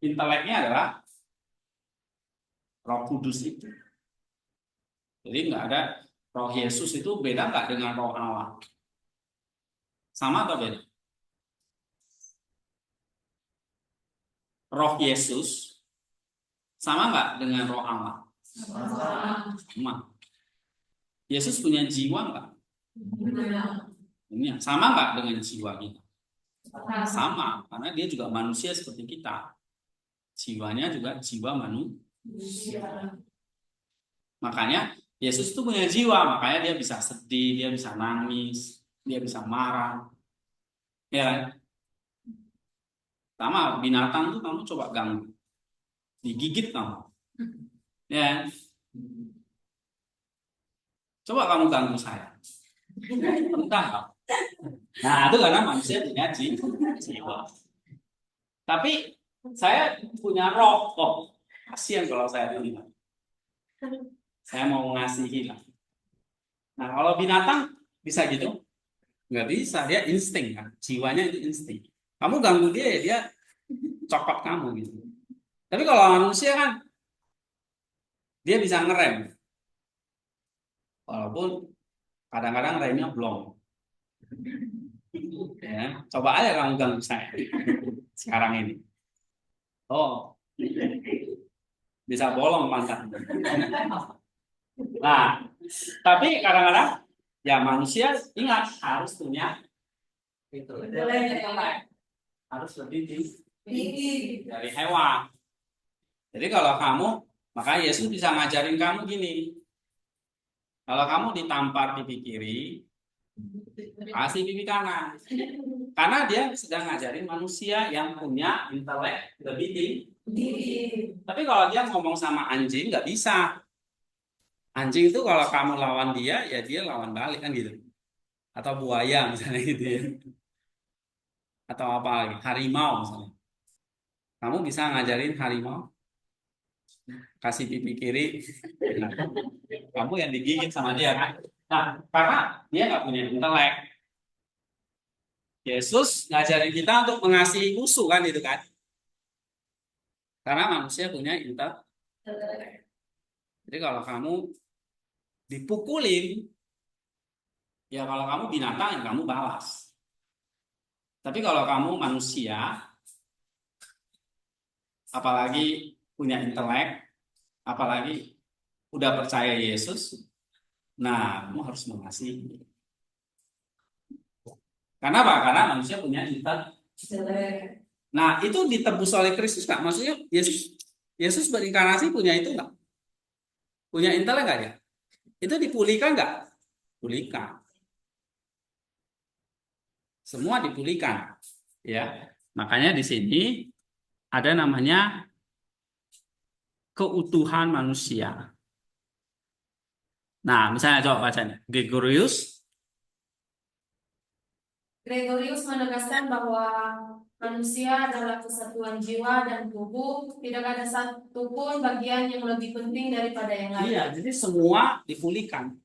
Speaker 1: Inteleknya adalah Roh Kudus itu. Jadi nggak ada Roh Yesus itu beda nggak dengan Roh Allah? Sama atau beda? Roh Yesus sama nggak dengan Roh Allah? Sama. Yesus punya jiwa nggak? Ini sama nggak dengan jiwa kita? Sama, karena dia juga manusia seperti kita. Jiwanya juga jiwa manusia. Makanya Yesus itu punya jiwa, makanya dia bisa sedih, dia bisa nangis, dia bisa marah. Ya kan? Sama binatang tuh kamu coba ganggu, digigit kamu. Ya. Coba kamu ganggu saya. Entah kamu. Nah, itu karena manusia punya jiwa. Tapi saya punya roh. Oh, kasihan kalau saya terlibat. Saya mau ngasihi lah. Nah, kalau binatang bisa gitu? Nggak bisa, dia insting kan. Jiwanya itu insting. Kamu ganggu dia, ya dia cokot kamu gitu. Tapi kalau manusia kan dia bisa ngerem. Walaupun kadang-kadang remnya blong. Ya, coba aja kamu ganggu saya sekarang ini. Oh, bisa bolong pantat. Nah, tapi kadang-kadang ya manusia ingat harus punya itu, harus lebih tinggi dari hewan. Jadi kalau kamu, maka Yesus bisa ngajarin kamu gini. Kalau kamu ditampar pipi kiri, kasih pipi kanan. Karena dia sedang ngajarin manusia yang punya intelek lebih tinggi. Tapi kalau dia ngomong sama anjing nggak bisa. Anjing itu kalau kamu lawan dia, ya dia lawan balik kan gitu. Atau buaya misalnya gitu ya. Atau apa lagi, harimau misalnya. Kamu bisa ngajarin harimau kasih pipi kiri, nah, kamu yang digigit sama dia kan. Nah, karena dia nggak punya intelek. Yesus ngajarin kita untuk mengasihi musuh kan itu kan? Karena manusia punya intelek. Jadi kalau kamu dipukulin, ya kalau kamu binatang ya kamu balas. Tapi kalau kamu manusia, apalagi punya intelek, apalagi udah percaya Yesus, nah kamu harus mengasihi. Karena apa? Karena manusia punya intelek. Nah itu ditebus oleh Kristus nggak? Maksudnya Yesus berinkarnasi punya itu nggak? Punya intelek nggak ya? Itu dipulihkan nggak? Pulihkan. Semua dipulihkan, ya. Makanya di sini ada namanya keutuhan manusia. Nah, misalnya coba bacanya.
Speaker 4: Gregorius menegaskan bahwa manusia adalah kesatuan jiwa dan tubuh, tidak ada satupun bagian yang lebih penting daripada yang lain.
Speaker 1: Iya, jadi semua dipulihkan.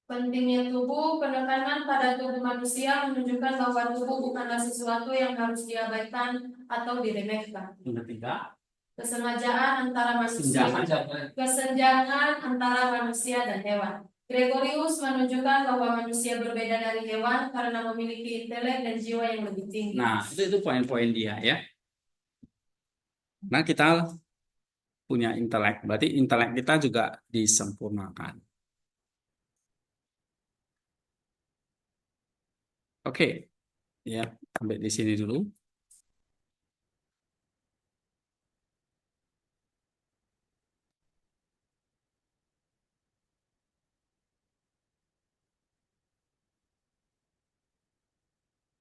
Speaker 4: Pentingnya tubuh, penekanan pada tubuh manusia menunjukkan bahwa tubuh bukanlah sesuatu yang harus diabaikan atau diremehkan.
Speaker 1: Yang ketiga,
Speaker 4: Kesengajaan antara manusia, kesenjangan antara manusia dan hewan. Gregorius menunjukkan bahwa manusia berbeda dari hewan karena memiliki intelek dan jiwa yang lebih tinggi.
Speaker 1: Nah, itu poin-poin dia ya. Nah, kita punya intelek, berarti intelek kita juga disempurnakan. Oke, ya, sampai di sini dulu.